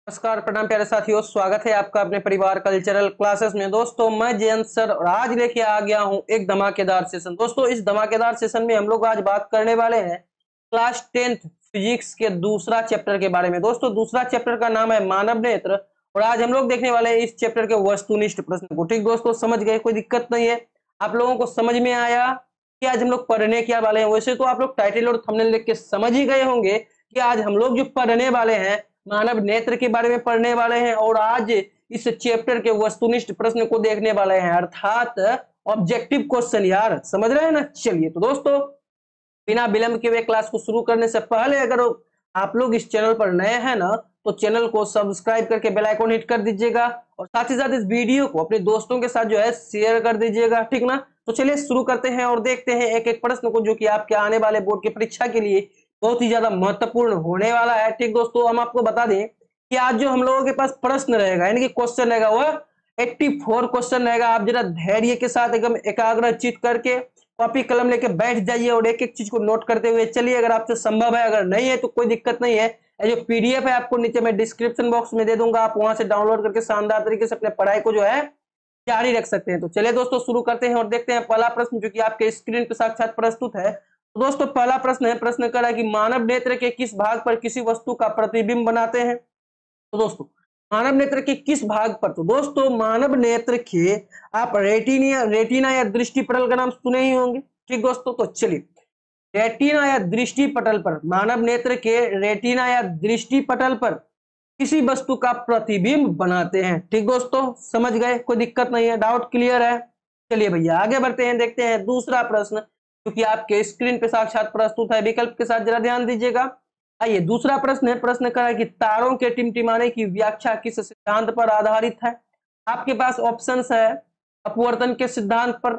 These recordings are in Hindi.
नमस्कार, प्रणाम प्यारे साथियों। स्वागत है आपका अपने परिवार कल्चरल क्लासेस में। दोस्तों मैं जयंत सर और आज लेके आ गया हूं एक धमाकेदार सेशन। दोस्तों इस धमाकेदार सेशन में हम लोग आज बात करने वाले हैं क्लास 10th फिजिक्स के दूसरा चैप्टर के बारे में। दोस्तों दूसरा चैप्टर का नाम है मानव नेत्र और आज हम लोग देखने वाले हैं इस चैप्टर के वस्तुनिष्ठ प्रश्न को। ठीक दोस्तों, समझ गए? कोई दिक्कत नहीं है? आप लोगों को समझ में आया कि आज हम लोग पढ़ने क्या वाले हैं? वैसे तो आप लोग टाइटल और थंबनेल देख के समझ ही गए होंगे कि आज हम लोग जो पढ़ने वाले हैं मानव नेत्र के बारे में पढ़ने वाले हैं और आज इस चैप्टर के वस्तुनिष्ठ प्रश्न को देखने वाले हैं, अर्थात ऑब्जेक्टिव क्वेश्चन। यार समझ रहे हैं ना? चलिए तो दोस्तों बिना विलंब के हुए क्लास को शुरू करने से पहले अगर आप लोग इस चैनल पर नए हैं ना तो चैनल को सब्सक्राइब करके बेल आइकन हिट कर दीजिएगा और साथ ही साथ इस वीडियो को अपने दोस्तों के साथ जो है शेयर कर दीजिएगा, ठीक ना? तो चलिए शुरू करते हैं और देखते हैं एक एक प्रश्न को जो कि आपके आने वाले बोर्ड की परीक्षा के लिए बहुत ही ज्यादा महत्वपूर्ण होने वाला है। ठीक दोस्तों, हम आपको बता दें कि आज जो हम लोगों के पास प्रश्न रहेगा यानी कि क्वेश्चन रहेगा वह 84 क्वेश्चन रहेगा। आप जरा धैर्य के साथ एकदम एकाग्रचित करके कॉपी कलम लेके बैठ जाइए और एक एक चीज को नोट करते हुए चलिए। अगर आपसे संभव है, अगर नहीं है तो कोई दिक्कत नहीं है। ये जो पीडीएफ है आपको नीचे मैं डिस्क्रिप्शन बॉक्स में दे दूंगा, आप वहां से डाउनलोड करके शानदार तरीके से अपने पढ़ाई को जो है जारी रख सकते हैं। तो चलिए दोस्तों शुरू करते हैं और देखते हैं पहला प्रश्न जो कि आपके स्क्रीन पर साक्षात प्रस्तुत है। तो दोस्तों पहला प्रश्न है, प्रश्न कर रहा है कि मानव नेत्र के किस भाग पर किसी वस्तु का प्रतिबिंब बनाते हैं? तो दोस्तों मानव नेत्र के किस भाग पर? तो दोस्तों मानव नेत्र के आप रेटिना या दृष्टि पटल का नाम सुने ही होंगे। ठीक दोस्तों, तो चलिए रेटिना या दृष्टि पटल पर, मानव नेत्र के रेटिना या दृष्टि पटल पर किसी वस्तु का प्रतिबिंब बनाते हैं। ठीक दोस्तों, समझ गए? कोई दिक्कत नहीं है? डाउट क्लियर है? चलिए भैया आगे बढ़ते हैं, देखते हैं दूसरा प्रश्न क्योंकि आपके स्क्रीन पे साक्षात प्रस्तुत है। विकल्प के साथ जरा ध्यान दीजिएगा। आइए दूसरा प्रश्न है, प्रश्न कर रहा है कि तारों के टिमटिमाने की व्याख्या किस सिद्धांत पर आधारित है? आपके पास ऑप्शंस है अपवर्तन के सिद्धांत पर,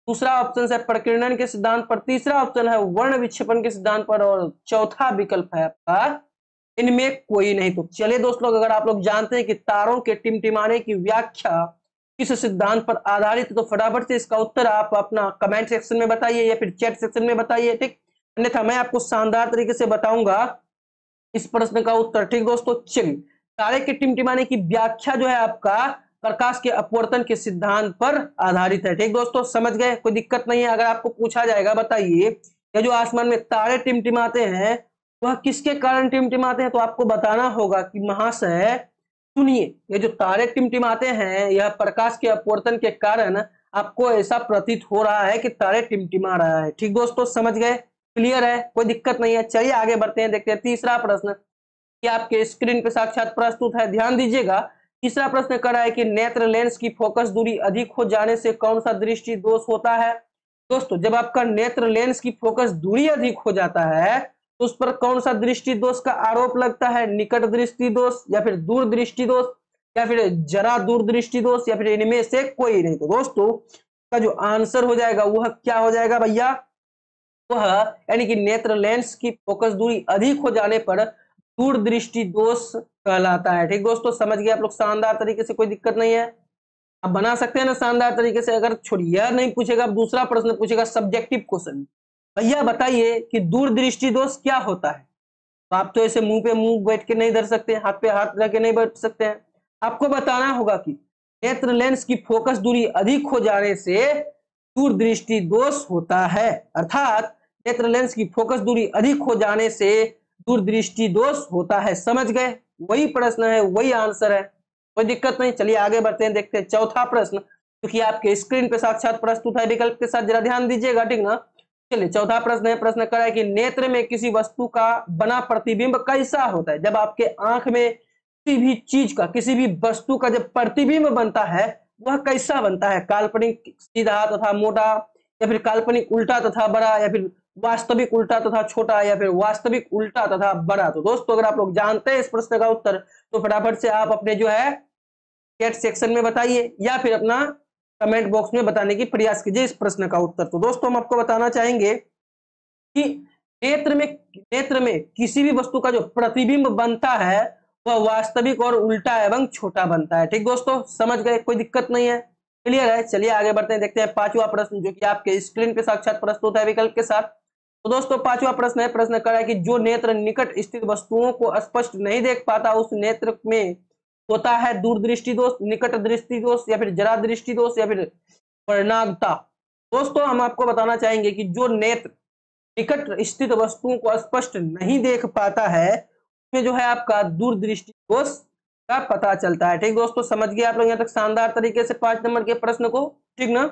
दूसरा ऑप्शन है प्रकीर्णन के सिद्धांत पर, तीसरा ऑप्शन है वर्ण विक्षेपण के सिद्धांत पर और चौथा विकल्प है आपका इनमें कोई नहीं। तो चलिए दोस्त लोग, अगर आप लोग जानते हैं कि तारों के टिमटिमाने की व्याख्या किस सिद्धांत पर आधारित है तो फटाफट से इसका उत्तर आप अपना कमेंट सेक्शन में बताइए या फिर चैट सेक्शन में बताइए। ठीक, अन्यथा मैं आपको शानदार तरीके से बताऊंगा इस प्रश्न का उत्तर। ठीक दोस्तों, चलिए तारे के टिमटिमाने की व्याख्या जो है आपका प्रकाश के अपवर्तन के सिद्धांत पर आधारित है। ठीक दोस्तों, समझ गए? कोई दिक्कत नहीं है? अगर आपको पूछा जाएगा बताइए ये जो आसमान में तारे टिमटिमाते हैं वह किसके कारण टिमटिमाते हैं तो आपको बताना होगा कि महाशय सुनिए, ये जो तारे टिमटिमाते हैं यह प्रकाश के अपवर्तन के कारण आपको ऐसा प्रतीत हो रहा है कि तारे टिमटिमा रहा है। ठीक दोस्तों, समझ गए? क्लियर है? कोई दिक्कत नहीं है? चलिए आगे बढ़ते हैं, देखते हैं तीसरा प्रश्न कि आपके स्क्रीन पे साक्षात प्रस्तुत है, ध्यान दीजिएगा। तीसरा प्रश्न कर रहा है कि नेत्र लेंस की फोकस दूरी अधिक हो जाने से कौन सा दृष्टि दोष होता है? दोस्तों जब आपका नेत्र लेंस की फोकस दूरी अधिक हो जाता है तो उस पर कौन सा दृष्टि दोष का आरोप लगता है? निकट दृष्टि दोष या फिर दूर दृष्टि दोष या फिर जरा दूर दृष्टि दोष या फिर इनमें से कोई नहीं। तो दोस्तों का जो आंसर हो जाएगा वह क्या हो जाएगा भैया? वह यानी कि नेत्र लेंस की फोकस दूरी अधिक हो जाने पर दूर दृष्टि दोष कहलाता है। ठीक दोस्तों, समझ गए आप लोग शानदार तरीके से? कोई दिक्कत नहीं है? आप बना सकते हैं ना शानदार तरीके से। अगर छोड़िए यह नहीं पूछेगा, दूसरा प्रश्न पूछेगा सब्जेक्टिव क्वेश्चन, भैया बताइए कि दूरदृष्टि दोष क्या होता है? तो आप तो ऐसे मुंह पे मुंह बैठ के नहीं धर सकते, हाथ पे हाथ रख के नहीं बैठ सकते हैं। आपको बताना होगा कि नेत्र लेंस की फोकस दूरी अधिक हो जाने से दूरदृष्टि दोष होता है, अर्थात नेत्र लेंस की फोकस दूरी अधिक हो जाने से दूरदृष्टि दोष होता है। समझ गए? वही प्रश्न है, वही आंसर है, कोई दिक्कत नहीं। चलिए आगे बढ़ते हैं, देखते हैं चौथा प्रश्न क्योंकि आपके स्क्रीन पे साक्षात प्रस्तुत है। विकल्प के साथ जरा ध्यान दीजिएगा, ठीक ना? चलिए चौथा प्रश्न है, प्रश्न कर रहा है कि नेत्र में किसी वस्तु का बना प्रतिबिंब कैसा होता है? जब आपके आंख में किसी भी चीज का, किसी भी वस्तु का जब प्रतिबिंब बनता है वह कैसा बनता है? काल्पनिक सीधा तथा मोटा या फिर काल्पनिक उल्टा तथा बड़ा या फिर वास्तविक उल्टा तथा छोटा या फिर वास्तविक उल्टा तथा बड़ा? तो दोस्तों अगर आप लोग जानते हैं इस प्रश्न का उत्तर तो फटाफट से आप अपने जो है चैट सेक्शन में बताइए या फिर अपना कमेंट बॉक्स में बताने की प्रयास कीजिए इस प्रश्न का उत्तर। तो दोस्तों हम आपको बताना चाहेंगे कि नेत्र में किसी भी वस्तु का जो प्रतिबिंब बनता है वह वास्तविक और उल्टा एवं छोटा बनता है। ठीक दोस्तों, समझ गए? कोई दिक्कत नहीं है? क्लियर है? चलिए आगे बढ़ते हैं, देखते हैं पांचवा प्रश्न जो कि आपके स्क्रीन पे साक्षात प्रस्तुत है विकल्प के साथ। तो दोस्तों पांचवा प्रश्न है, प्रश्न कर रहा है कि जो नेत्र निकट स्थित वस्तुओं को स्पष्ट नहीं देख पाता उस नेत्र में होता है दूरदृष्टि दोष, निकट दृष्टि दोष, या फिर जरा दृष्टि दोष, या फिर वर्णागता। दोस्तों हम आपको बताना चाहेंगे कि जो नेत्र निकट स्थित वस्तुओं को स्पष्ट नहीं देख पाता है उसमें जो है आपका दूरदृष्टि दोष का पता चलता है। ठीक दोस्तों, समझ गए आप लोग यहाँ तक शानदार तरीके से 5 नंबर के प्रश्न को। ठीक ना,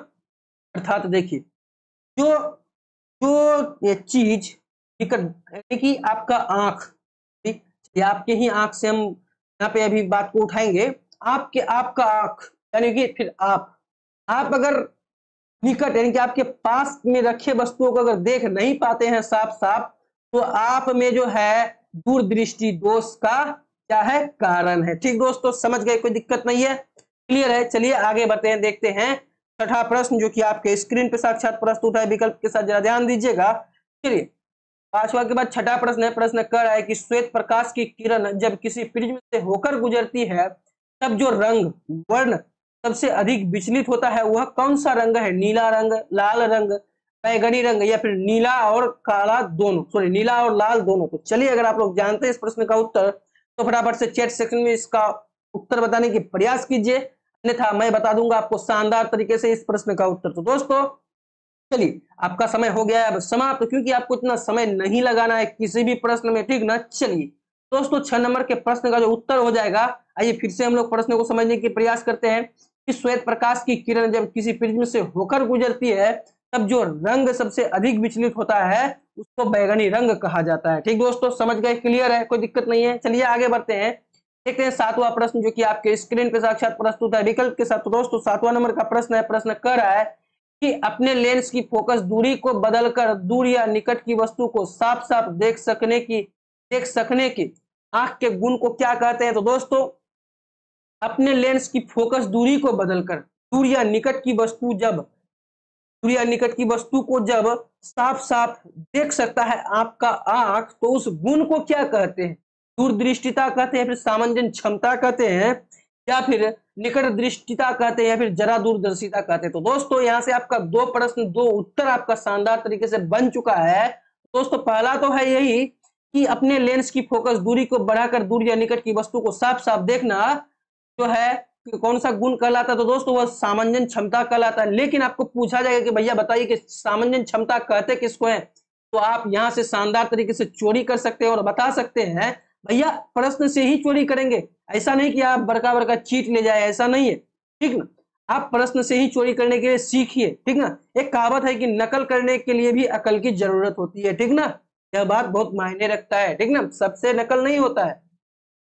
अर्थात देखिए जो जो ये चीज निकट यानी कि आपका आंख, ठीक, या आपके ही आंख से हम यहाँ पे अभी बात को उठाएंगे। आपका आंख यानी कि फिर आप अगर निकट यानी कि आपके पास में रखे वस्तुओं को अगर देख नहीं पाते हैं साफ साफ, तो आप में जो है दूरदृष्टि दोष का क्या है, कारण है। ठीक दोस्तों, समझ गए, कोई दिक्कत नहीं है, क्लियर है। चलिए आगे बढ़ते हैं, देखते हैं छठा प्रश्न जो कि आपके स्क्रीन पे साक्षात प्रस्तुत है, विकल्प के साथ जरा ध्यान दीजिएगा। चलिए पांचवा के बाद छठा प्रश्न है, प्रश्न कर रहा है कि श्वेत प्रकाश की किरण जब किसी प्रिज्म से होकर गुजरती है तब जो रंग वर्ण सबसे अधिक विचलित होता है वह कौन सा रंग है? नीला रंग, लाल रंग, बैगनी रंग, या फिर नीला और काला दोनों, सॉरी नीला और लाल दोनों। तो चलिए अगर आप लोग जानते हैं इस प्रश्न का उत्तर तो फटाफट से चैट सेक्शन में इसका उत्तर बताने की प्रयास कीजिए, अन्यथा मैं बता दूंगा आपको शानदार तरीके से इस प्रश्न का उत्तर। तो दोस्तों चलिए आपका समय हो गया है अब समाप्त, क्योंकि आपको इतना समय नहीं लगाना है किसी भी प्रश्न में। ठीक ना, चलिए दोस्तों 6 नंबर के प्रश्न का जो उत्तर हो जाएगा, आइए फिर से हम लोग प्रश्न को समझने की प्रयास करते हैं कि श्वेत प्रकाश की किरण जब किसी प्रिज्म से होकर गुजरती है तब जो रंग सबसे अधिक विचलित होता है उसको बैगनी रंग कहा जाता है। ठीक दोस्तों, समझ गए, क्लियर है, कोई दिक्कत नहीं है। चलिए आगे बढ़ते हैं, देखते हैं सातवां प्रश्न जो कि आपके स्क्रीन पे साक्षात प्रस्तुत है विकल्प के साथ। तो दोस्तों सातवां नंबर का प्रश्न है, प्रश्न कर रहा है कि अपने लेंस की फोकस दूरी को बदलकर दूर या निकट की वस्तु को साफ साफ देख सकने की आंख के गुण को क्या कहते हैं? तो दोस्तों अपने लेंस की फोकस दूरी को बदलकर दूर या निकट की वस्तु को जब साफ साफ देख सकता है आपका आंख, तो उस गुण को क्या कहते हैं? दूरदृष्टिता कहते हैं, फिर सामंजन क्षमता कहते हैं, या फिर निकट दृष्टिता कहते हैं, या फिर जरा दूरदर्शिता कहते हैं। तो दोस्तों यहाँ से आपका 2 प्रश्न 2 उत्तर आपका शानदार तरीके से बन चुका है। दोस्तों पहला तो है यही कि अपने लेंस की फोकस दूरी को बढ़ाकर दूर या निकट की वस्तु को साफ साफ देखना जो है कौन सा गुण कहलाता है? तो दोस्तों वह सामंजन क्षमता कहलाता है। लेकिन आपको पूछा जाएगा कि भैया बताइए कि सामंजन क्षमता कहते किसको है, तो आप यहां से शानदार तरीके से चोरी कर सकते हैं और बता सकते हैं भैया प्रश्न से ही चोरी करेंगे। ऐसा नहीं कि आप बड़का बड़का चीट ले जाए, ऐसा नहीं है। ठीक ना, आप प्रश्न से ही चोरी करने के लिए सीखिए। ठीक ना, एक कहावत है कि नकल करने के लिए भी अकल की जरूरत होती है। ठीक ना, यह बात बहुत मायने रखता है। ठीक ना, सबसे नकल नहीं होता है,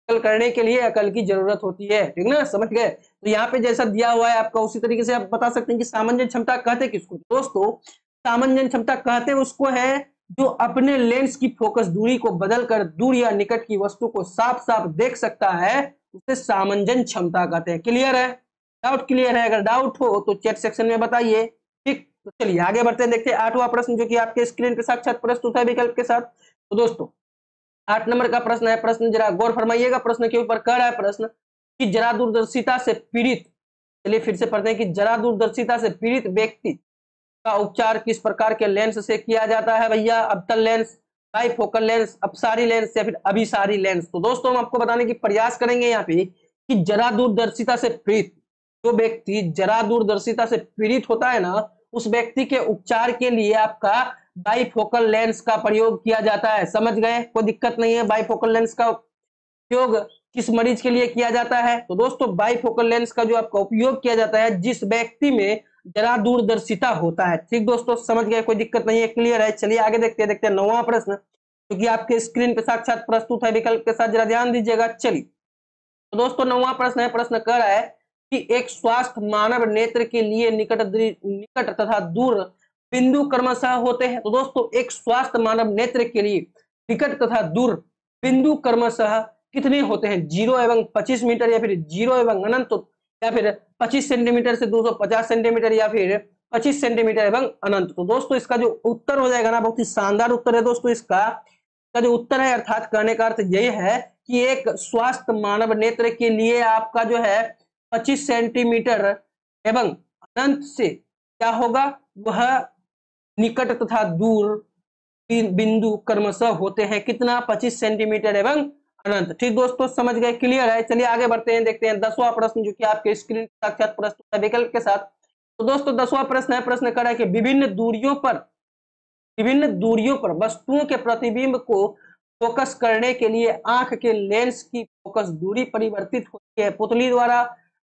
नकल करने के लिए अकल की जरूरत होती है। ठीक ना, समझ गए। तो यहाँ पे जैसा दिया हुआ है आपका उसी तरीके से आप बता सकते हैं कि सामंजन क्षमता कहते किसको? दोस्तों सामंजन क्षमता कहते उसको है जो अपने लेंस की फोकस दूरी को बदलकर दूर या निकट की वस्तु को साफ साफ देख सकता है, उसे सामंजन क्षमता कहते हैं। क्लियर है? डाउट क्लियर है? अगर डाउट हो तो चैट सेक्शन में बताइए। ठीक, तो चलिए आगे बढ़ते हैं, देखते हैं 8वां प्रश्न जो कि आपके स्क्रीन पे साक्षात प्रस्तुत है विकल्प के साथ। तो दोस्तों 8 नंबर का प्रश्न है, प्रश्न जरा गौर फरमाइएगा, प्रश्न के ऊपर कह रहा है प्रश्न कि जरा दूरदर्शिता से पीड़ित, चलिए फिर से पढ़ते हैं कि जरा दूरदर्शिता से पीड़ित व्यक्ति का उपचार किस प्रकार के लेंस से किया जाता है? भैया अवतल लेंस, बाइफोकल लेंस, अपसारी लेंस, या फिर अभिसारी लेंस। तो दोस्तों हम आपको बताने की प्रयास करेंगे यहाँ पे कि जरा दूरदर्शिता से पीड़ित, जो व्यक्ति जरा दूरदर्शिता से पीड़ित होता है ना, उस व्यक्ति के उपचार के लिए आपका बाइफोकल लेंस का प्रयोग किया जाता है। समझ गए, कोई दिक्कत नहीं है। बाइफोकल लेंस का उपयोग किस मरीज के लिए किया जाता है? तो दोस्तों बाइफोकल लेंस का जो आपका उपयोग किया जाता है जिस व्यक्ति में जरा दूरदर्शिता होता है। ठीक दोस्तों, समझ गए, कोई दिक्कत नहीं है, क्लियर है। चलिए आगे देखते हैं 9वां प्रश्न क्योंकि आपके स्क्रीन पे साक्षात प्रस्तुत है विकल्प के साथ, जरा ध्यान दीजिएगा। चलिए तो दोस्तों 9वां प्रश्न है, प्रश्न कह रहा है कि एक स्वस्थ मानव नेत्र के लिए निकट तथा दूर बिंदु क्रमशः होते हैं। तो दोस्तों एक स्वस्थ मानव नेत्र के लिए निकट तथा दूर बिंदु क्रमशः कितने होते हैं? 0 एवं 25 मीटर, या फिर 0 एवं अनंत, या फिर 25 सेंटीमीटर से 250 सेंटीमीटर, या फिर 25 सेंटीमीटर एवं अनंत। तो दोस्तों इसका जो उत्तर हो जाएगा ना, बहुत ही शानदार उत्तर है दोस्तों। इसका जो उत्तर है अर्थात कहने का अर्थ यही है कि एक स्वस्थ मानव नेत्र के लिए आपका जो है 25 सेंटीमीटर एवं अनंत से क्या होगा, वह निकट तथा दूर बिंदु क्रमशः होते हैं कितना 25 सेंटीमीटर एवं अनंत। ठीक दोस्तों, समझ गए, क्लियर है। चलिए आगे बढ़ते हैं, देखते हैं 10वां प्रश्न जो कि आपके स्क्रीन पर साक्षात प्रस्तुत है विकल्प के साथ। तो दोस्तों 10वां प्रश्न है, प्रश्न कर रहा है कि विभिन्न दूरियों पर वस्तुओं के प्रतिबिंब को फोकस करने के लिए आंख के लेंस की फोकस दूरी परिवर्तित होती है पुतली द्वारा,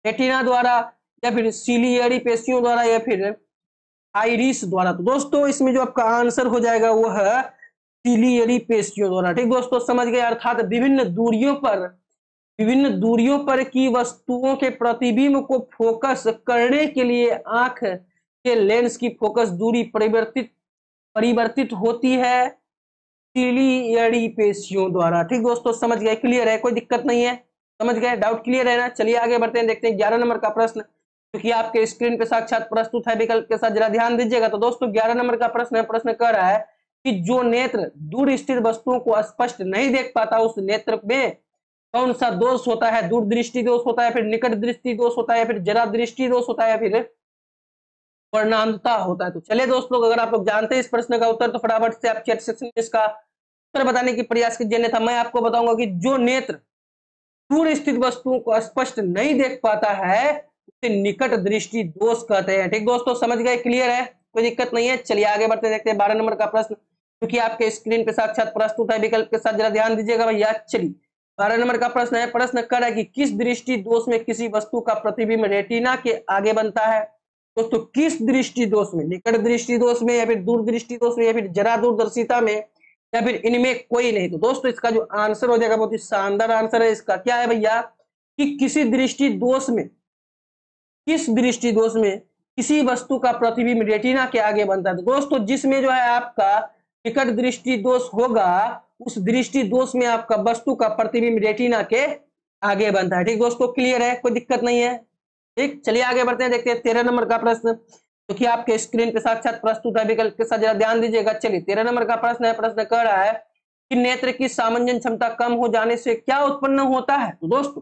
रेटिना द्वारा, या फिर सीलियरी पेशियों द्वारा, या फिर आइरिस द्वारा। तो दोस्तों इसमें जो आपका आंसर हो जाएगा वो है सीलियरी पेशियों द्वारा। ठीक दोस्तों, समझ गए। अर्थात विभिन्न दूरियों पर की वस्तुओं के प्रतिबिंब को फोकस करने के लिए आंख के लेंस की फोकस दूरी परिवर्तित होती है सीलियरी पेशियों द्वारा। ठीक दोस्तों, समझ गए, क्लियर है, कोई दिक्कत नहीं है, समझ गए, डाउट क्लियर है ना। चलिए आगे बढ़ते हैं, देखते हैं 11 नंबर का प्रश्न क्योंकि आपके स्क्रीन पे साक्षात प्रस्तुत है विकल्प के साथ, जरा ध्यान दीजिएगा। तो दोस्तों 11 नंबर का प्रश्न है, प्रश्न कह रहा है कि जो नेत्र दूर स्थित वस्तुओं को स्पष्ट नहीं देख पाता उस नेत्र में कौन सा दोष होता है? दूर दृष्टि दोष होता है, फिर निकट दृष्टि दोष होता है, फिर जरा दृष्टि दोष होता है, फिर वर्णांधता होता है। तो चलिए दोस्तों, अगर आप लोग जानते हैं इस प्रश्न का उत्तर तो फटाफट से आप चैट सेक्शन में इसका उत्तर बताने की प्रयास कीजिए, अन्यथा मैं आपको बताऊंगा कि जो नेत्र दूर स्थित वस्तुओं को स्पष्ट नहीं देख पाता है उसे निकट दृष्टि दोष कहते हैं। ठीक दोस्तों, समझ गए, क्लियर है, कोई दिक्कत नहीं है। चलिए आगे बढ़ते देखते हैं 12 नंबर का प्रश्न क्योंकि आपके स्क्रीन पे साक्षात प्रस्तुत है विकल्प के साथ, जरा ध्यान दीजिएगा भैया। चलिए 12 नंबर का प्रश्न है, प्रश्न कर रहा है कि किस दृष्टि दोष में किसी वस्तु का प्रतिबिंब रेटिना के आगे बनता है? दोस्तों किस दृष्टि दोष में? निकट दृष्टि दोष में, या फिर दूर दृष्टि दोष में, या फिर जरा दूरदर्शिता में, या फिर इनमें कोई नहीं? तो दोस्तों इसका जो आंसर हो जाएगा बहुत ही शानदार आंसर है इसका। क्या है भैया कि किस दृष्टि दोष में किसी वस्तु का प्रतिबिंब रेटिना के आगे बनता है। तो दोस्तों जिसमें जो है आपका निकट दृष्टि दोष होगा उस दृष्टि दोष में आपका वस्तु का प्रतिबिंब रेटिना के आगे बनता है। ठीक दोस्तों, क्लियर है, कोई दिक्कत नहीं है। ठीक, चलिए आगे बढ़ते हैं, देखते हैं 13 नंबर का प्रश्न जो कि आपके स्क्रीन पे साक्षात प्रस्तुत है विकल्प के साथ, जरा ध्यान दीजिएगा। चलिए 13 नंबर का प्रश्न है, प्रश्न कह रहा है कि नेत्र की सामंजन क्षमता कम हो जाने से क्या उत्पन्न होता है? तो दोस्तों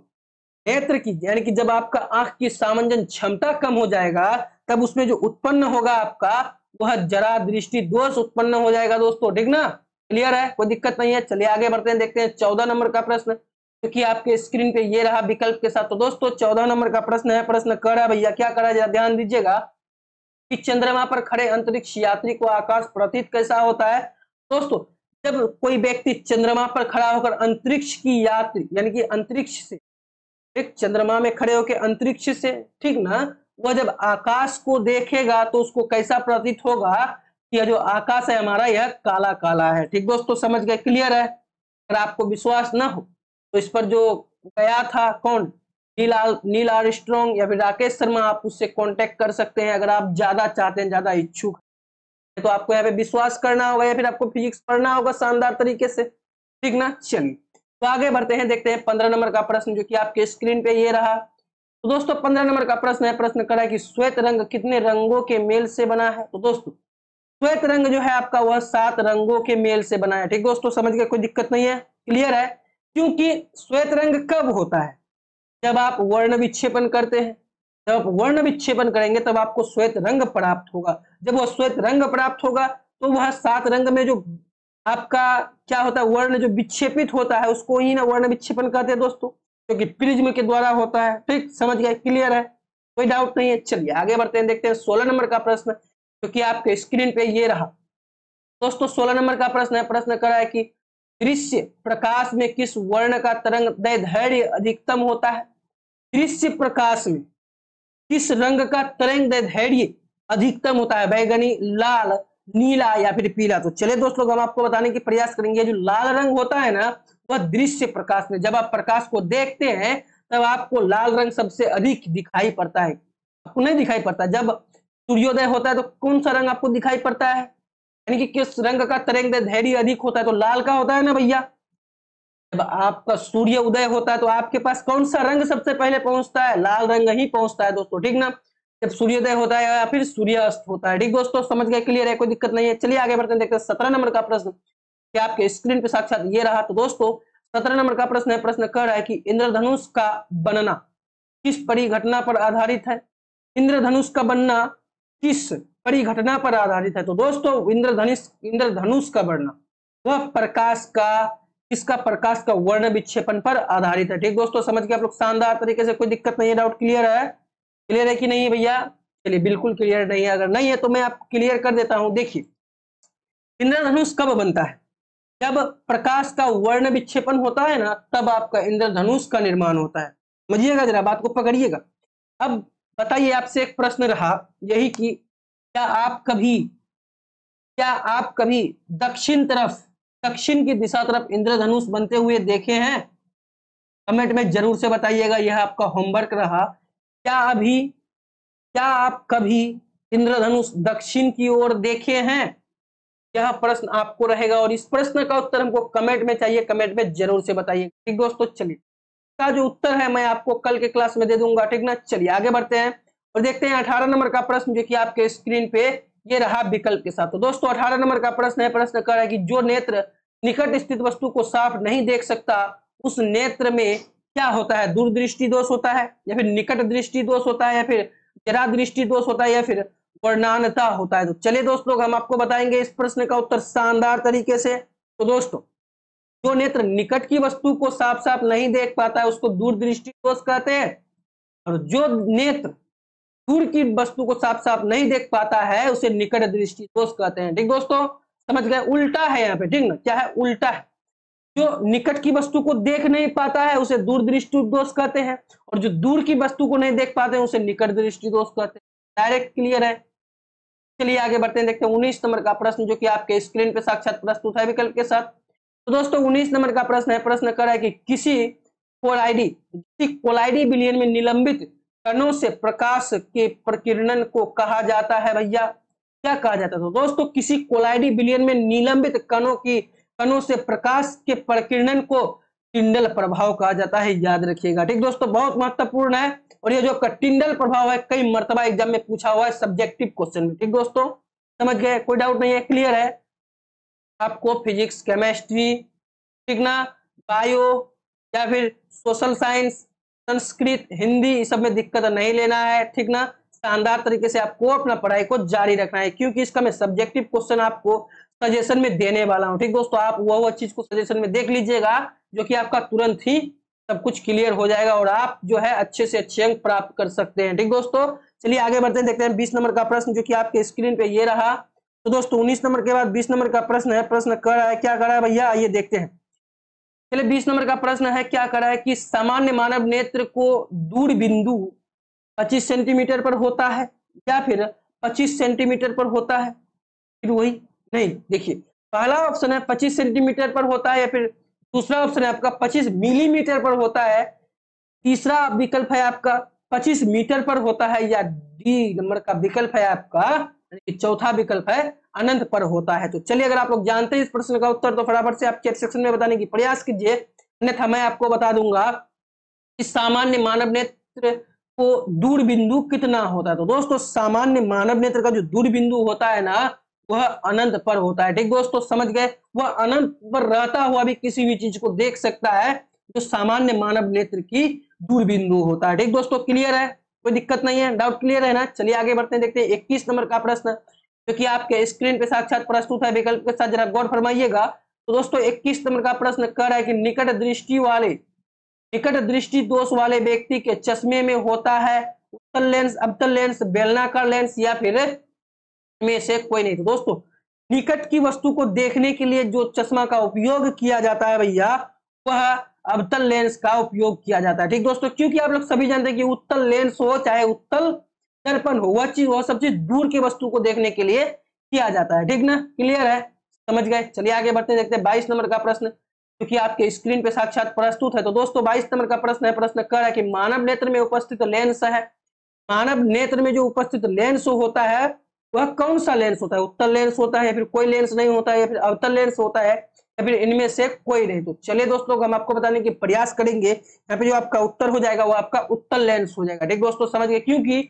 नेत्र की यानी कि जब आपका आंख की सामंजन क्षमता कम हो जाएगा तब उसमें जो उत्पन्न होगा आपका वह जरा दृष्टि दोष उत्पन्न हो जाएगा दोस्तों। ठीक ना, क्लियर है, कोई दिक्कत नहीं है। चलिए आगे बढ़ते हैं, देखते हैं 14 नंबर का प्रश्न क्योंकि आपके स्क्रीन पे ये रहा विकल्प के साथ। तो दोस्तों 14 नंबर का प्रश्न है, प्रश्न कर रहा है भैया, क्या कर रहा है जरा ध्यान दीजिएगा कि चंद्रमा पर खड़े अंतरिक्ष यात्री को आकाश प्रतीत कैसा होता है? दोस्तों जब कोई व्यक्ति चंद्रमा पर खड़ा होकर अंतरिक्ष की यात्री यानी कि अंतरिक्ष से, एक चंद्रमा में खड़े होकर अंतरिक्ष से, ठीक ना, वह जब आकाश को देखेगा तो उसको कैसा प्रतीत होगा कि यह जो आकाश है हमारा यह काला काला है। ठीक दोस्तों, समझ गए, क्लियर है। अगर आपको विश्वास ना हो तो इस पर जो गया था कौन, नील आर्मस्ट्रांग या फिर राकेश शर्मा, आप उससे कांटेक्ट कर सकते हैं अगर आप ज्यादा चाहते हैं, ज्यादा इच्छुक है तो आपको यहाँ पे विश्वास करना होगा या फिर आपको फिजिक्स पढ़ना होगा शानदार तरीके से। ठीक ना, चलिए तो आगे बढ़ते हैं, देखते हैं 15 नंबर का प्रश्न जो कि आपके स्क्रीन पे ये रहा। तो दोस्तों 15 नंबर का प्रश्न है, प्रश्न करा है कि श्वेत रंग कितने रंगों के मेल से बना है? तो दोस्तों श्वेत रंग जो है आपका वह 7 रंगों के मेल से बना है। ठीक दोस्तों, समझ गए, कोई दिक्कत नहीं है, क्लियर है। क्योंकि श्वेत रंग कब होता है? जब आप वर्ण विक्षेपण करते हैं, जब आप वर्ण विक्षेपण करेंगे तब आपको श्वेत रंग प्राप्त होगा। जब वह श्वेत रंग प्राप्त होगा तो वह 7 रंग में जो आपका क्या होता है, वर्ण जो विक्षेपित होता है उसको ही ना वर्ण विक्षेपण कहते हैं दोस्तों, क्योंकि प्रिज्म के द्वारा होता है। ठीक, समझ गए, क्लियर है, कोई डाउट नहीं है। चलिए आगे बढ़ते हैं, देखते हैं 16 नंबर का प्रश्न क्योंकि आपके स्क्रीन पे ये रहा। दोस्तों 16 नंबर का प्रश्न है, प्रश्न करा है कि दृश्य प्रकाश में किस वर्ण का तरंग दैर्ध्य अधिकतम होता है? दृश्य प्रकाश में किस रंग का तरंग दैर्ध्य अधिकतम होता है? बैगनी, लाल, नीला या फिर पीला? तो चलिए दोस्तों हम आपको बताने की प्रयास करेंगे। जो लाल रंग होता है ना वह दृश्य प्रकाश में, जब आप प्रकाश को देखते हैं तब आपको लाल रंग सबसे अधिक दिखाई पड़ता है। आपको नहीं दिखाई पड़ता? जब सूर्योदय होता है तो कौन सा रंग आपको दिखाई पड़ता है, यानी कि किस रंग का तरंग दैर्ध्य अधिक होता है? तो लाल का होता है ना भैया। जब आपका सूर्य उदय होता है तो आपके पास कौन सा रंग सबसे पहले पहुंचता है? लाल रंग ही पहुंचता है दोस्तों। ठीक ना, जब सूर्योदय होता है या फिर सूर्यास्त होता है। ठीक दोस्तों, समझ गए, क्लियर है, कोई दिक्कत नहीं है। चलिए आगे बढ़ते हैं, देखते हैं 17 नंबर का प्रश्न क्या आपके स्क्रीन पे साक्षात ये रहा। तो दोस्तों 17 नंबर का प्रश्न है, प्रश्न कह रहा है कि इंद्रधनुष का बनना किस परिघटना पर आधारित है? इंद्रधनुष का बनना किस परिघटना पर आधारित है। तो दोस्तों इंद्रधनुष का बनना वह प्रकाश का इसका प्रकाश का वर्ण विक्षेपण पर आधारित है। ठीक दोस्तों, समझ गए आप लोग शानदार तरीके से, कोई दिक्कत नहीं है, डाउट क्लियर है? क्लियर है कि नहीं है भैया? चलिए बिल्कुल क्लियर नहीं है, अगर नहीं है तो मैं आपको क्लियर कर देता हूं। देखिए इंद्रधनुष कब बनता है? जब प्रकाश का वर्ण विक्षेपण होता है ना, तब आपका इंद्रधनुष का निर्माण होता है। समझिएगा जरा, बात को पकड़िएगा। अब बताइए, आपसे एक प्रश्न रहा यही कि क्या आप कभी दक्षिण की दिशा तरफ इंद्रधनुष बनते हुए देखे हैं? कमेंट में जरूर से बताइएगा, यह आपका होमवर्क रहा। क्या आप कभी इंद्रधनुष दक्षिण की ओर देखे हैं? यह प्रश्न आपको रहेगा और इस प्रश्न का उत्तर हमको कमेंट में चाहिए, कमेंट में जरूर से बताइए। ठीक दोस्तों, चलिए इसका जो उत्तर है मैं आपको कल के क्लास में दे दूंगा। ठीक ना, चलिए आगे बढ़ते हैं और देखते हैं 18 नंबर का प्रश्न, जो कि आपके स्क्रीन पे ये रहा विकल्प के साथ। तो दोस्तों 18 नंबर का प्रश्न है, प्रश्न कर रहा है कि जो नेत्र निकट स्थित वस्तु को साफ नहीं देख सकता, उस नेत्र में क्या होता है? दूरदृष्टि दोष होता है, या फिर निकट दृष्टि दोष होता है, या फिर जरा दृष्टि दोष होता है, या फिर वर्णानता होता है? तो चलिए दोस्तों हम आपको बताएंगे इस प्रश्न का उत्तर शानदार तरीके से। तो दोस्तों जो नेत्र निकट की वस्तु को साफ साफ नहीं देख पाता है उसको दूरदृष्टि दोष कहते हैं, और जो नेत्र दूर की वस्तु को साफ साफ नहीं देख पाता है उसे निकट दृष्टि दोष कहते हैं। ठीक दोस्तों, समझ गए? उल्टा है यहाँ पे, ठीक ना, क्या है? उल्टा है। जो निकट की वस्तु को देख नहीं पाता है उसे दूरदृष्टि दोष कहते हैं, और जो दूर की वस्तु को नहीं देख पाते हैं उसे निकट दृष्टि दोष कहते हैं। डायरेक्ट क्लियर है? चलिए आगे बढ़ते हैं, देखते हैं 19 नंबर का प्रश्न, जो कि आपके स्क्रीन पे साक्षात प्रस्तुत है विकल्प के साथ। तो दोस्तों 19 नंबर का प्रश्न है, प्रश्न कर रहा है कि किसी कोलाइडी विलयन में निलंबित कणों से प्रकाश के प्रकीर्णन को कहा जाता है। भैया क्या कहा जाता है? तो दोस्तों किसी कोलाइडी विलयन में निलंबित कणों से प्रकाश के प्रकीर्णन को टिंडल प्रभाव कहा जाता है, याद रखिएगा। ठीक दोस्तों, बहुत महत्वपूर्ण है, और ये जो आपका टिंडल प्रभाव है कई मर्तबा एग्जाम में पूछा हुआ है सब्जेक्टिव क्वेश्चन में। ठीक दोस्तों, समझ गए? कोई डाउट नहीं है? क्लियर है आपको? फिजिक्स, केमिस्ट्री, ठीक ना, बायो या फिर सोशल साइंस, संस्कृत, हिंदी, इस सब में दिक्कत नहीं लेना है। ठीक ना, शानदार तरीके से आपको अपना पढ़ाई को जारी रखना है, क्योंकि इसका मैं सब्जेक्टिव क्वेश्चन आपको सजेशन में देने वाला हूं। ठीक दोस्तों, आप वो चीज को सजेशन में देख लीजिएगा, जो कि आपका तुरंत ही सब कुछ क्लियर हो जाएगा और आप जो है अच्छे से अच्छे अंक प्राप्त कर सकते हैं। ठीक दोस्तों, चलिए आगे बढ़ते हैं, देखते हैं 20 नंबर का प्रश्न, जो कि आपके स्क्रीन पे ये रहा। तो दोस्तों 19 नंबर के बाद 20 नंबर का प्रश्न है, प्रश्न कर रहा है, क्या कर रहा है भैया? आइए देखते हैं। चलिए 20 नंबर का प्रश्न है, क्या कर रहा है कि सामान्य मानव नेत्र को दूर बिंदु 25 सेंटीमीटर पर होता है या फिर 25 सेंटीमीटर पर होता है? फिर वही नहीं, देखिए पहला ऑप्शन है 25 सेंटीमीटर पर होता है, या फिर दूसरा ऑप्शन है आपका 25 मिलीमीटर पर होता है, तीसरा विकल्प है आपका 25 मीटर पर होता है, या डी नंबर का विकल्प है आपका चौथा विकल्प है अनंत पर होता है। तो चलिए अगर आप लोग जानते हैं इस प्रश्न का उत्तर तो फटाफट से आप चैट सेक्शन में बताने की प्रयास कीजिए, अन्यथा मैं आपको बता दूंगा कि सामान्य मानव नेत्र को दूर बिंदु कितना होता है। तो दोस्तों सामान्य मानव नेत्र का जो दूर बिंदु होता है ना, वह अनंत पर होता है। ठीक दोस्तों, समझ गए? वह अनंत पर रहता हुआ भी किसी भी चीज को देख सकता है, जो सामान्य मानव नेत्र की दूर बिंदु होता है। ठीक दोस्तों, क्लियर है? कोई दिक्कत नहीं है? डाउट क्लियर है ना? चलिए आगे बढ़ते हैं, देखते हैं 21 नंबर का प्रश्न, जो कि आपके स्क्रीन पे साक्षात प्रस्तुत है विकल्प के साथ, जरा गौर फरमाइएगा। तो दोस्तों 21 नंबर का प्रश्न कर रहा है कि निकट दृष्टि दोष वाले व्यक्ति के चश्मे में होता है उत्तल लेंस, अवतल लेंस, बेलनाकार लेंस, या फिर में से कोई नहीं? तो दोस्तों निकट की वस्तु को देखने के लिए जो चश्मा का उपयोग किया जाता है भैया, वह अवतल लेंस का उपयोग किया जाता है। ठीक दोस्तों, क्योंकि आप लोग सभी जानते हैं कि उत्तल लेंस हो चाहे उत्तल दर्पण हो, वह सब चीज दूर की वस्तु को देखने के लिए किया जाता है। ठीक ना, क्लियर है? समझ गए? चलिए आगे बढ़ते हैं, देखते हैं 22 नंबर का प्रश्न, क्योंकि आपके स्क्रीन पे साक्षात प्रस्तुत है। तो दोस्तों 22 नंबर का प्रश्न है, प्रश्न कर रहा है कि मानव नेत्र में उपस्थित लेंस है, मानव नेत्र में जो उपस्थित लेंस होता है वह कौन सा लेंस होता है? उत्तल लेंस होता है, या फिर कोई लेंस नहीं होता है, या फिर अवतल लेंस होता है, या फिर इनमें से कोई नहीं? तो चलिए दोस्तों हम आपको बताने की प्रयास करेंगे, यहाँ पे जो आपका उत्तर हो जाएगा वो आपका उत्तल लेंस हो जाएगा। ठीक दोस्तों, समझ गए? क्योंकि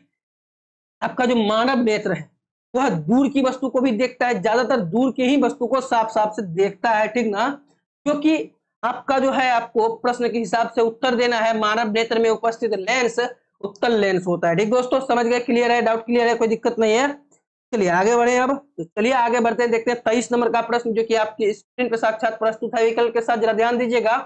आपका जो मानव नेत्र है वह दूर की वस्तु को भी देखता है, ज्यादातर दूर की ही वस्तु को साफ साफ से देखता है। ठीक ना, क्योंकि आपका जो है आपको प्रश्न के हिसाब से उत्तर देना है, मानव नेत्र में उपस्थित लेंस उत्तल लेंस होता है। ठीक दोस्तों, समझ गए? क्लियर है? डाउट क्लियर है? कोई दिक्कत नहीं है? चलिए आगे बढ़े अब। तो चलिए आगे बढ़ते हैं, देखते हैं 23 नंबर का प्रश्न जो कि आपकी स्क्रीन पे साक्षात प्रस्तुत है विकल्प के साथ, जरा ध्यान दीजिएगा।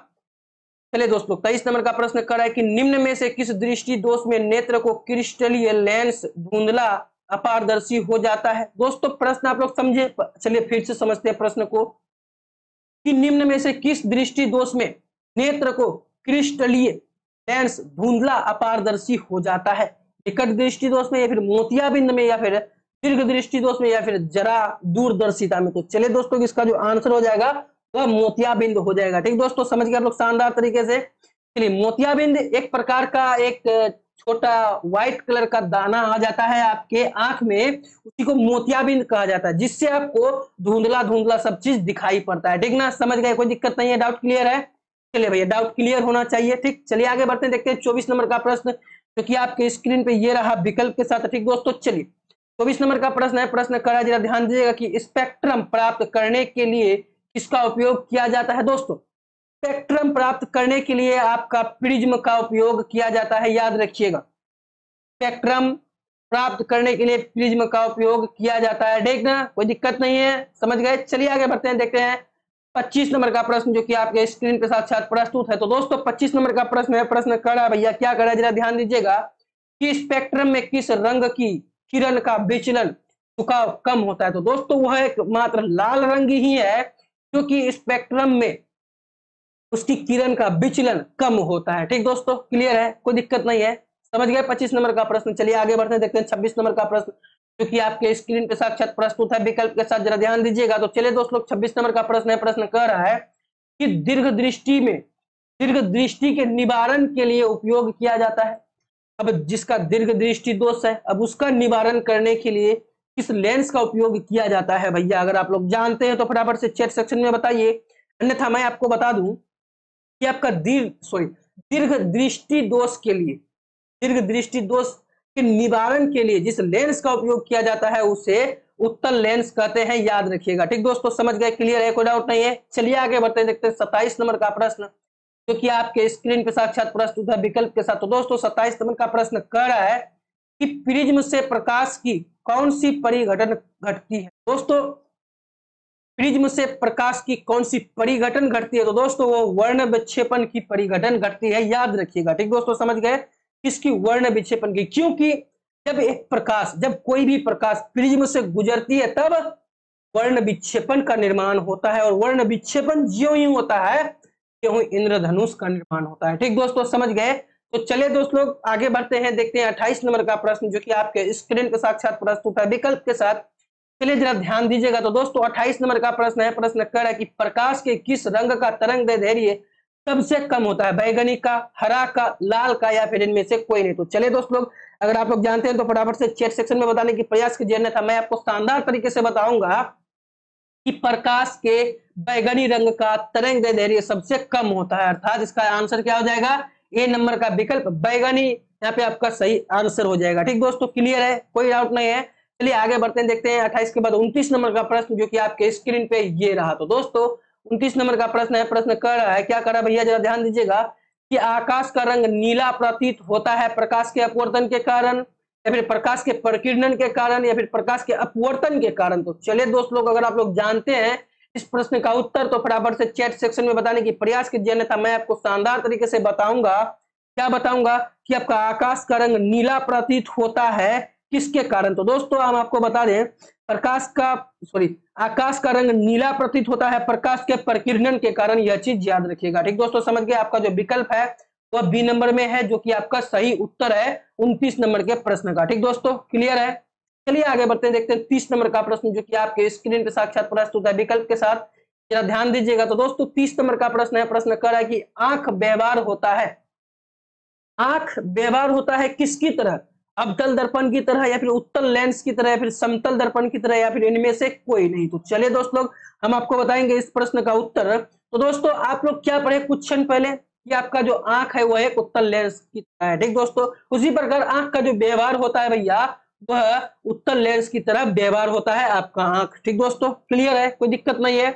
चलिए दोस्तों 23 नंबर का प्रश्न कर रहा है कि निम्न में से किस दृष्टि दोष में नेत्र को क्रिस्टलीय लेंस धुंधला अपारदर्शी हो जाता है। दोस्तों प्रश्न आप लोग समझे, चलिए फिर से समझते हैं प्रश्न को कि निम्न में से किस दृष्टि दोष में नेत्र को क्रिस्टलीय लेंस धुंधला अपारदर्शी हो जाता है। निकट दृष्टि दोष में या फिर मोतियाबिंद में या फिर दीर्घ दृष्टि दोष में या फिर जरा दूरदर्शिता में। तो चलिए दोस्तों इसका जो आंसर हो जाएगा वह मोतियाबिंद हो जाएगा। ठीक दोस्तों समझ गए आप लोग शानदार तरीके से। चलिए मोतियाबिंद एक प्रकार का एक छोटा व्हाइट कलर का दाना आ जाता है आपके आंख में, उसी को मोतियाबिंद कहा जाता है, जिससे आपको धुंधला धुंधला सब चीज दिखाई पड़ता है। ठीक ना, समझ गए, कोई दिक्कत नहीं है, डाउट क्लियर है। चलिए भैया डाउट क्लियर होना चाहिए। ठीक चलिए आगे बढ़ते हैं, देखते हैं 24 नंबर का प्रश्न जो कि आपके स्क्रीन पे ये रहा विकल्प के साथ। ठीक दोस्तों चलिए 24 नंबर का प्रश्न है, प्रश्न करा जरा ध्यान दीजिएगा कि स्पेक्ट्रम प्राप्त करने के लिए किसका उपयोग किया जाता है। दोस्तों स्पेक्ट्रम प्राप्त करने के लिए आपका प्रिज्म का उपयोग किया जाता है, याद रखिएगा। स्पेक्ट्रम प्राप्त करने के लिए प्रिज्म का उपयोग किया जाता है। ठीक ना, कोई दिक्कत नहीं है, समझ गए। चलिए आगे बढ़ते हैं, देखते हैं 25 नंबर का प्रश्न जो कि आपके स्क्रीन पे साक्षात प्रस्तुत है। तो दोस्तों 25 नंबर का प्रश्न है, प्रश्न करा भैया क्या करा जरा ध्यान दीजिएगा कि स्पेक्ट्रम में किस रंग की किरण का विचलन झुकाव कम होता है। तो दोस्तों वह एक मात्र लाल रंग ही है जो कि स्पेक्ट्रम में उसकी किरण का विचलन कम होता है। ठीक दोस्तों क्लियर है, कोई दिक्कत नहीं है, समझ गए 25 नंबर का प्रश्न। चलिए आगे बढ़ते हैं, देखते हैं 26 नंबर का प्रश्न जो कि आपके स्क्रीन पे साक्षात प्रस्तुत है विकल्प के साथ, जरा ध्यान दीजिएगा। तो चलिए दोस्तों 26 नंबर का प्रश्न है, प्रश्न कह रहा है कि दीर्घ दृष्टि के निवारण के लिए उपयोग किया जाता है। अब जिसका दीर्घ दृष्टि दोष है, अब उसका निवारण करने के लिए किस लेंस का उपयोग किया जाता है भैया। अगर आप लोग जानते हैं तो फटाफट से चैट सेक्शन में बताइए, अन्यथा मैं आपको बता दूं कि आपका दीर्घ दृष्टि दोष के निवारण के लिए जिस लेंस का उपयोग किया जाता है उसे उत्तल लेंस कहते हैं, याद रखिएगा। ठीक दोस्तों समझ गए, क्लियर है, कोई डाउट नहीं है। चलिए आगे बढ़ते हैं, देखते हैं 27 नंबर का प्रश्न जो कि आपके स्क्रीन पे साक्षात प्रस्तुत है विकल्प के साथ। तो दोस्तों 27 नंबर का प्रश्न कह रहा है कि प्रिज्म से प्रकाश की कौन सी परिघटन घटती है। दोस्तों प्रिज्म से प्रकाश की कौन सी परिघटन घटती है। तो दोस्तों वो वर्ण विक्षेपण की परिघटन घटती है, याद रखिएगा। ठीक दोस्तों समझ गए, किसकी, वर्ण विक्षेपण की। क्योंकि जब कोई भी प्रकाश प्रिज्म से गुजरती है तब वर्ण विक्षेपण का निर्माण होता है, और वर्ण विक्षेपण ज्यों ही होता है त्यों इंद्रधनुष का निर्माण होता है। ठीक दोस्तों समझ गए। तो चलिए दोस्त लोग आगे बढ़ते हैं, देखते हैं 28 नंबर का प्रश्न जो कि आपके स्क्रीन के साक्षात प्रस्तुत है विकल्प के साथ। चलिए जरा ध्यान दीजिएगा। तो दोस्तों 28 नंबर का प्रश्न है, प्रश्न कर रहा है कि प्रकाश के किस रंग का तरंग दैर्ध्य सबसे कम होता है। बैगनी का, हरा का, लाल का, या फिर इनमें से कोई नहीं। तो चलिए दोस्त लोग अगर आप लोग जानते हैं तो फटाफट से चैट सेक्शन में बताने की प्रयास कीजिए, अन्यथा मैं आपको शानदार तरीके से बताऊंगा कि प्रकाश के बैगनी रंग का तरंग दैर्ध्य सबसे कम होता है, अर्थात इसका आंसर क्या हो जाएगा, ए नंबर का विकल्प बैगनी यहाँ पे आपका सही आंसर हो जाएगा। ठीक दोस्तों क्लियर है, कोई डाउट नहीं है। चलिए आगे बढ़ते हैं, देखते हैं 28 के बाद 29 नंबर का प्रश्न जो कि आपके स्क्रीन पे ये रहा। तो दोस्तों 29 नंबर का प्रश्न है, प्रश्न कर रहा है, क्या कर रहा है भैया जरा ध्यान दीजिएगा कि आकाश का रंग नीला प्रतीत होता है प्रकाश के अपवर्तन के कारण, या फिर प्रकाश के प्रकीर्णन के कारण, या फिर प्रकाश के अपवर्तन के कारण। तो चलिए दोस्त लोग अगर आप लोग जानते हैं इस प्रश्न का उत्तर तो फटाफट से चैट सेक्शन में बताने की प्रयास कीजिए, अन्यथा मैं आपको शानदार तरीके से बताऊंगा। क्या बताऊंगा कि आपका आकाश का रंग नीला प्रतीत होता है किसके कारण। तो दोस्तों हम आपको बता दें आकाश का रंग नीला प्रतीत होता है प्रकाश के प्रकीर्णन के कारण, यह चीज याद रखिएगा। ठीक दोस्तों समझ गए, आपका जो विकल्प है वह बी नंबर में है जो कि आपका सही उत्तर है 29 नंबर के प्रश्न का। ठीक दोस्तों क्लियर है। चलिए आगे बढ़ते हैं, देखते हैं 30 नंबर का प्रश्न जो कि आपके स्क्रीन पे साक्षात प्रस्तुत है विकल्प के साथ, जरा ध्यान दीजिएगा। तो दोस्तों 30 नंबर का प्रश्न है, प्रश्न कर रहा है कि आंख व्यवहार होता है किसकी तरह, अवतल दर्पण की तरह, या फिर उत्तल लेंस की तरह, या फिर समतल दर्पण की तरह, या फिर इनमें से कोई नहीं। तो चलिए दोस्त लोग हम आपको बताएंगे इस प्रश्न का उत्तर। तो दोस्तों आप लोग क्या पढ़े कुछ क्षण पहले कि आपका जो आंख है वह एक उत्तल लेंस की तरह है। ठीक दोस्तों, उसी प्रकार आंख का जो व्यवहार होता है भैया वह उत्तल लेंस की तरह व्यवहार होता है आपका आंख। ठीक दोस्तों क्लियर है, कोई दिक्कत नहीं है,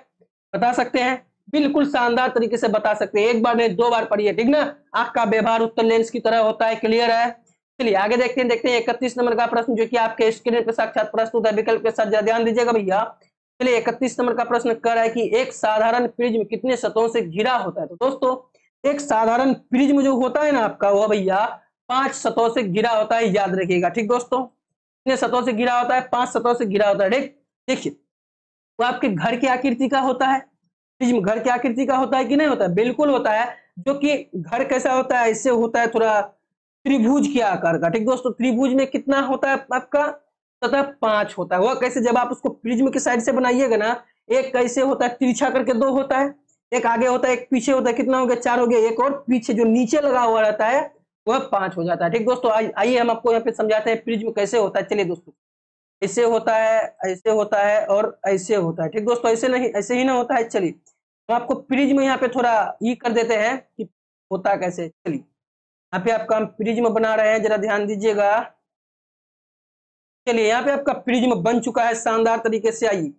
बता सकते हैं, बिल्कुल शानदार तरीके से बता सकते हैं। एक बार नहीं 2 बार पढ़िए, ठीक ना। आंख का व्यवहार उत्तल लेंस की तरह होता है, क्लियर है। चलिए आगे देखते हैं 31 नंबर का प्रश्न जो कि आपके स्क्रीन पे साक्षात प्रस्तुत है, विकल्प के साथ ध्यान दीजिएगा भैया। चलिए 31 नंबर का प्रश्न कर रहा है कि एक साधारण प्रिज्म कितने सतहों से घिरा होता है। तो दोस्तों एक साधारण प्रिज्म जो होता है ना आपका, वह भैया 5 सतहों से घिरा होता है, याद रखिएगा। ठीक दोस्तों, कितने सतहों से घिरा होता है? 5 सतहों से घिरा होता है। ठीक, देखिए वो आपके घर की आकृति का होता है। प्रिज्म घर की आकृति का होता है कि नहीं होता है? बिल्कुल होता है। जो कि घर कैसा होता है? इससे होता है थोड़ा त्रिभुज के आकार का। ठीक दोस्तों, त्रिभुज में कितना होता है आपका? सतह 5 होता है। वह कैसे? जब आप उसको प्रिज्म की साइड से बनाइएगा ना, एक कैसे होता है? तिरछा करके 2 होता है, एक आगे होता है, एक पीछे होता है। कितना हो गया? 4 हो गया। एक और पीछे जो नीचे लगा हुआ रहता है वह 5 हो जाता है। ठीक दोस्तों, आइए हम आपको यहाँ पे समझाते हैं प्रिज्म कैसे होता है। चलिए दोस्तों, ऐसे होता है, ऐसे होता है और ऐसे होता है। ठीक दोस्तों, ऐसे नहीं, ऐसे ही ना होता है। चलिए हम आपको प्रिज्म यहाँ पे थोड़ा ये कर देते हैं कि होता कैसे। चलिए यहाँ पे आपका हम प्रिज्म बना रहे हैं, जरा ध्यान दीजिएगा। चलिए यहाँ पे आपका प्रिज्म बन चुका है शानदार तरीके से। आइए,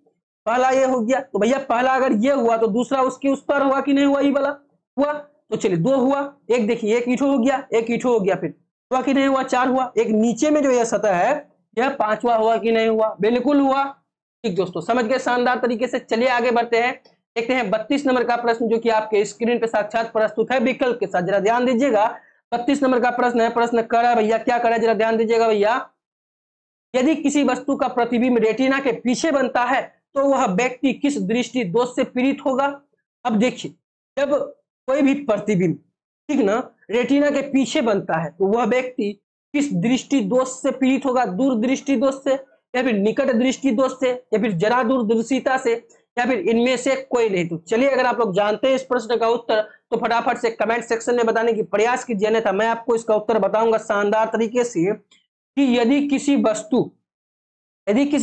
पहला ये हो गया, तो भैया पहला अगर ये हुआ तो दूसरा उसके उस पर हुआ कि नहीं हुआ? ये वाला हुआ। तो चलिए 2 हुआ, एक देखिए, एक ईंटो हो गया, एक ईंटो हो गया, फिर हुआ कि नहीं हुआ? 4 हुआ। एक नीचे में जो यह सतह है, यह 5वां हुआ कि नहीं हुआ? बिल्कुल हुआ। ठीक दोस्तों, समझ गए शानदार तरीके से। चलिए आगे बढ़ते हैं, देखते हैं 32 नंबर का प्रश्न जो कि आपके स्क्रीन पे साक्षात प्रस्तुत है विकल्प के साथ। जरा ध्यान दीजिएगा, 32 नंबर का प्रश्न है। प्रश्न करा भैया, क्या करा? जरा ध्यान दीजिएगा भैया। यदि किसी वस्तु का प्रतिबिंब रेटिना के पीछे बनता है तो वह व्यक्ति किस दृष्टि दोष से पीड़ित होगा? अब देखिए, जब कोई भी प्रतिबिंब, ठीक ना, रेटिना के पीछे बनता है तो वह व्यक्ति किस दृष्टि दोष से पीड़ित होगा? दूरदृष्टि दोष से, या फिर निकट दृष्टि दोष से, या फिर जरा दूरदर्शिता से, या फिर इनमें से कोई नहीं। तो चलिए अगर आप लोग जानते हैं इस प्रश्न का उत्तर तो फटाफट से कमेंट सेक्शन में बताने की प्रयास कीजिए, अन्यथा मैं आपको इसका उत्तर बताऊंगा शानदार तरीके से कि यदि किसी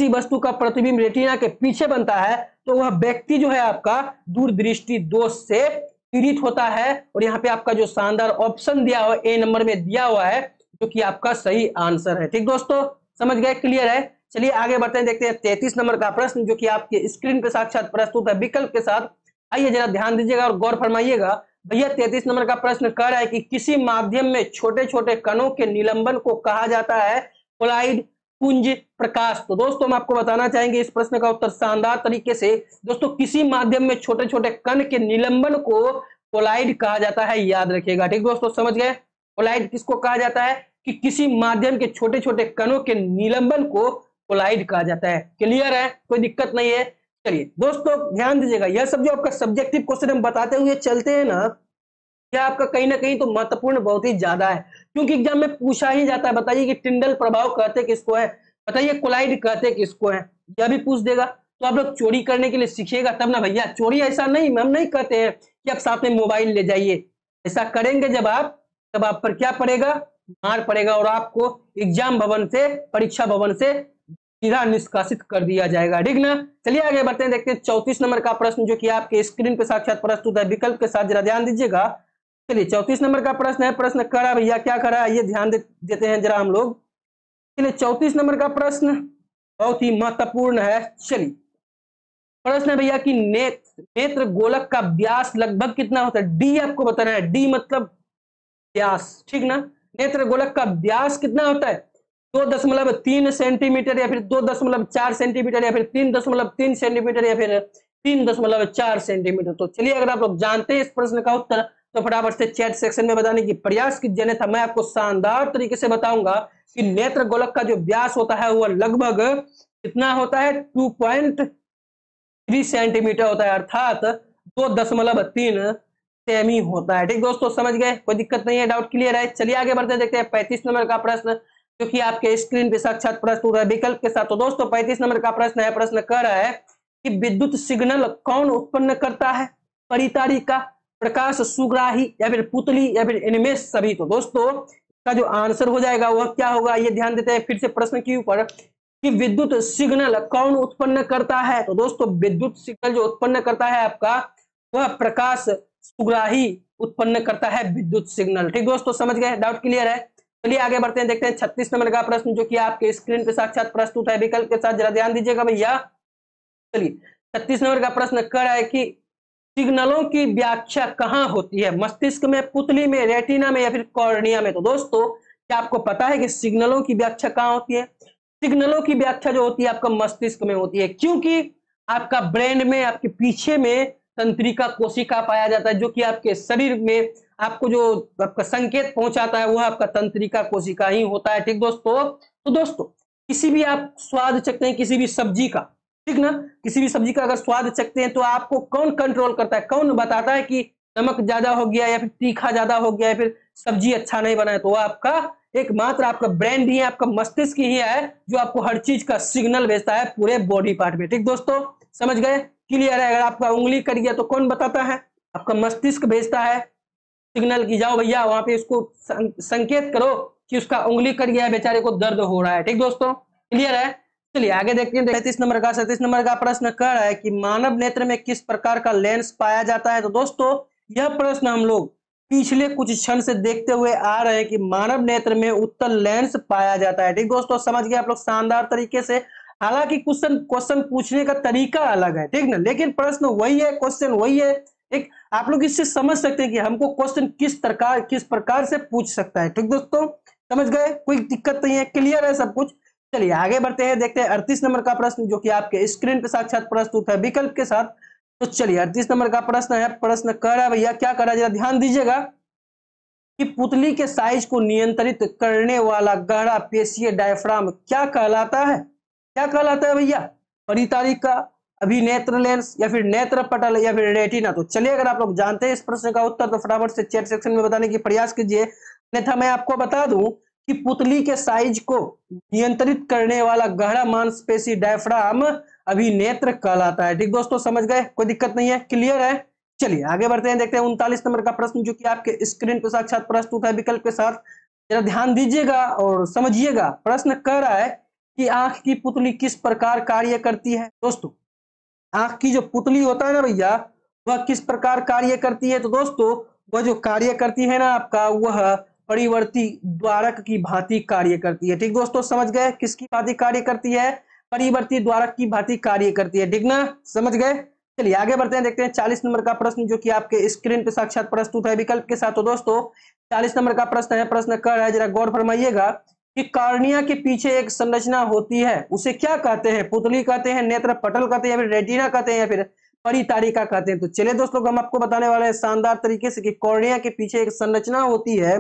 वस्तु का प्रतिबिंब रेटिना के पीछे बनता है तो वह व्यक्ति जो है आपका दूरदृष्टि दोष से पीड़ित होता है। और यहाँ पे आपका जो शानदार ऑप्शन दिया हुआ ए नंबर में दिया हुआ है, जो कि आपका सही आंसर है। ठीक दोस्तों, समझ गए? क्लियर है? चलिए आगे बढ़ते हैं, देखते हैं 33 नंबर का प्रश्न जो कि आपके स्क्रीन पे साक्षात प्रस्तुत है विकल्प के साथ। आइए जरा ध्यान दीजिएगा और गौर फरमाइएगा। भैया 33 नंबर का प्रश्न कह रहा है कि किसी माध्यम में छोटे छोटे कणों के निलंबन को कहा जाता है कोलाइड पुंज प्रकाश। तो दोस्तों हम आपको बताना चाहेंगे इस प्रश्न का उत्तर शानदार तरीके से। दोस्तों किसी माध्यम में छोटे छोटे कण के निलंबन को कोलाइड कहा जाता है, याद रखिएगा। ठीक दोस्तों, समझ गए? कोलाइड किसको कहा जाता है? कि किसी माध्यम के छोटे छोटे कणों के निलंबन को कोलाइड कहा जाता है। क्लियर है? कोई दिक्कत नहीं है। चलिए दोस्तों ध्यान दीजिएगा, यह सब जो आपका सब्जेक्टिव क्वेश्चन हम बताते हुए चलते हैं ना, यह आपका कहीं ना कहीं तो महत्वपूर्ण बहुत ही ज्यादा है, क्योंकि एग्जाम में पूछा ही जाता है। बताइए कि टिंडल प्रभाव कहते किसको है? बताइए कोलाइड कहते किसको है? यह भी पूछ देगा। तो आप लोग चोरी करने के लिए सीखिएगा तब ना भैया। चोरी ऐसा नहीं, हम नहीं कहते हैं कि आप साथ में मोबाइल ले जाइए। ऐसा करेंगे जब तब आप पर क्या पड़ेगा? मार पड़ेगा, और आपको एग्जाम भवन से, परीक्षा भवन से सीधा निष्कासित कर दिया जाएगा। ठीक ना? चलिए आगे बढ़ते हैं, देखते हैं 34 नंबर का प्रश्न जो कि आपके स्क्रीन पे साक्षात प्रस्तुत है विकल्प के साथ। जरा ध्यान दीजिएगा। चलिए 34 नंबर का प्रश्न है। प्रश्न करा भैया, क्या करा? ये ध्यान देते हैं जरा हम लोग। चलिए 34 नंबर का प्रश्न बहुत ही महत्वपूर्ण है। चलिए प्रश्न है भैया कि नेत्र गोलक का व्यास लगभग कितना होता है? डी आपको बताना है। डी मतलब व्यास, ठीक ना? नेत्र गोलक का व्यास कितना होता है? 2.3 सेंटीमीटर, या फिर 2.4 सेंटीमीटर, या फिर 3.3 सेंटीमीटर, या फिर 3.4 सेंटीमीटर। तो चलिए अगर आप लोग जानते हैं इस प्रश्न का उत्तर तो फटाफट से चैट सेक्शन में बताने की प्रयास कीजिए, अन्यथा मैं आपको शानदार तरीके से बताऊंगा कि नेत्र गोलक का जो व्यास होता है वह लगभग कितना होता है? 2.3 सेंटीमीटर होता है, अर्थात 2.3 सेमी होता है। ठीक दोस्तों, समझ गए? कोई दिक्कत नहीं है? डाउट क्लियर है? चलिए आगे बढ़ते देखते हैं 35 नंबर का प्रश्न जो कि आपके स्क्रीन पे साक्षात प्रस्तुत है विकल्प के साथ। तो दोस्तों 35 नंबर का प्रश्न है। प्रश्न कह रहा है कि विद्युत सिग्नल कौन उत्पन्न करता है? परितारिका, प्रकाश सुग्राही, या फिर पुतली, या फिर इनमें सभी। तो दोस्तों का जो आंसर हो जाएगा वह क्या होगा? ये ध्यान देते हैं फिर से प्रश्न के ऊपर कि विद्युत सिग्नल कौन उत्पन्न करता है। तो दोस्तों विद्युत सिग्नल जो उत्पन्न करता है आपका, वह प्रकाश सुग्राही उत्पन्न करता है विद्युत सिग्नल। ठीक दोस्तों, समझ गए? डाउट क्लियर है? चलिए आगे बढ़ते हैं, देखते हैं 36 नंबर का प्रश्न जो कि आपके स्क्रीन पे साक्षात प्रस्तुत है विकल्प के साथ। जरा ध्यान दीजिएगा भैया। चलिए 36 नंबर का प्रश्न कर रहा है कि सिग्नलों की व्याख्या कहाँ होती है? मस्तिष्क में, पुतली में, रेटिना में, या फिर कॉर्निया में। तो दोस्तों क्या आपको पता है कि सिग्नलों की व्याख्या कहाँ होती है? सिग्नलों की व्याख्या जो होती है आपका मस्तिष्क में होती है, क्योंकि आपका ब्रेन में, आपके पीछे में तंत्रिका कोशिका पाया जाता है, जो कि आपके शरीर में आपको जो आपका संकेत पहुंचाता है वह आपका तंत्रिका कोशिका ही होता है। ठीक दोस्तों, तो दोस्तों किसी भी आप स्वाद चखते हैं किसी भी सब्जी का, ठीक ना, किसी भी सब्जी का अगर स्वाद चखते हैं तो आपको कौन कंट्रोल करता है, कौन बताता है कि नमक ज्यादा हो गया या फिर तीखा ज्यादा हो गया या फिर सब्जी अच्छा नहीं बना है? तो वो आपका एकमात्र आपका ब्रेन ही है, आपका मस्तिष्क ही है, जो आपको हर चीज का सिग्नल भेजता है पूरे बॉडी पार्ट में। ठीक दोस्तों, समझ गए? क्लियर है? अगर आपका उंगली कट गया तो कौन बताता है? आपका मस्तिष्क भेजता है सिग्नल की जाओ भैया वहां पे इसको संकेत करो कि उसका उंगली कट गया है, बेचारे को दर्द हो रहा है। ठीक दोस्तों, क्लियर है? चलिए आगे देखते हैं। 37 नंबर का प्रश्न कह रहा है कि मानव नेत्र में किस प्रकार का लेंस पाया जाता है? तो दोस्तों यह प्रश्न हम लोग पिछले कुछ क्षण से देखते हुए आ रहे हैं कि मानव नेत्र में उत्तल लेंस पाया जाता है। ठीक दोस्तों, समझ गए आप लोग शानदार तरीके से। हालांकि क्वेश्चन पूछने का तरीका अलग है, ठीक ना, लेकिन प्रश्न वही है, क्वेश्चन वही है। एक आप लोग इससे समझ सकते हैं कि हमको क्वेश्चन किस प्रकार से पूछ सकता है। ठीक दोस्तों, समझ गए? कोई दिक्कत नहीं है, क्लियर है सब कुछ। चलिए आगे बढ़ते हैं, देखते हैं 38 नंबर का प्रश्न, जो कि आपके स्क्रीन पे साक्षात प्रस्तुत है विकल्प के साथ। तो चलिए 38 नंबर का प्रश्न है, प्रश्न कह रहा है भैया, क्या कर रहा है, जरा ध्यान दीजिएगा कि पुतली के साइज को नियंत्रित करने वाला गहरा पेशीय डायफ्राम क्या कहलाता है? क्या कहलाता है भैया? परितारिका, अभिनेत्र लेंस, या फिर नेत्र पटल, या फिर रेटिना? तो चलिए अगर आप लोग जानते हैं इस प्रश्न का उत्तर तो फटाफट से चैट सेक्शन में बताने की प्रयास कीजिए, अन्यथा मैं आपको बता दूं कि पुतली के साइज को नियंत्रित करने वाला गहरा मांसपेशी डायफ्राम अभिनेत्र कहलाता है। ठीक दोस्तों, समझ गए? कोई दिक्कत नहीं है, क्लियर है? चलिए आगे बढ़ते हैं, देखते हैं 39 नंबर का प्रश्न, जो कि आपके स्क्रीन पर साक्षात प्रस्तुत है विकल्प के साथ। जरा ध्यान दीजिएगा और समझिएगा। प्रश्न कह रहा है कि आंख की पुतली किस प्रकार कार्य करती है? दोस्तों आंख की जो पुतली होता है ना भैया, वह किस प्रकार कार्य करती है? तो दोस्तों वह जो कार्य करती है ना आपका, वह परिवर्ती द्वारक की भांति कार्य करती है। ठीक दोस्तों, समझ गए? किसकी भांति कार्य करती है? परिवर्ती द्वारक की भांति कार्य करती है। ठीक ना, समझ गए? चलिए आगे बढ़ते हैं, देखते हैं 40 नंबर का प्रश्न, जो कि आपके स्क्रीन पे साक्षात प्रस्तुत है विकल्प के साथ। तो दोस्तों 40 नंबर का प्रश्न है, प्रश्न कर रहा है, जरा गौर फरमाइएगा कि कार्निया के पीछे एक संरचना होती है, उसे क्या कहते हैं? पुतली कहते हैं, नेत्र पटल कहते हैं, या फिर रेटिना कहते हैं, या फिर परितारिका कहते हैं? तो चलिए दोस्तों हम आपको बताने वाले हैं शानदार तरीके से कि कॉर्निया के पीछे एक संरचना होती है,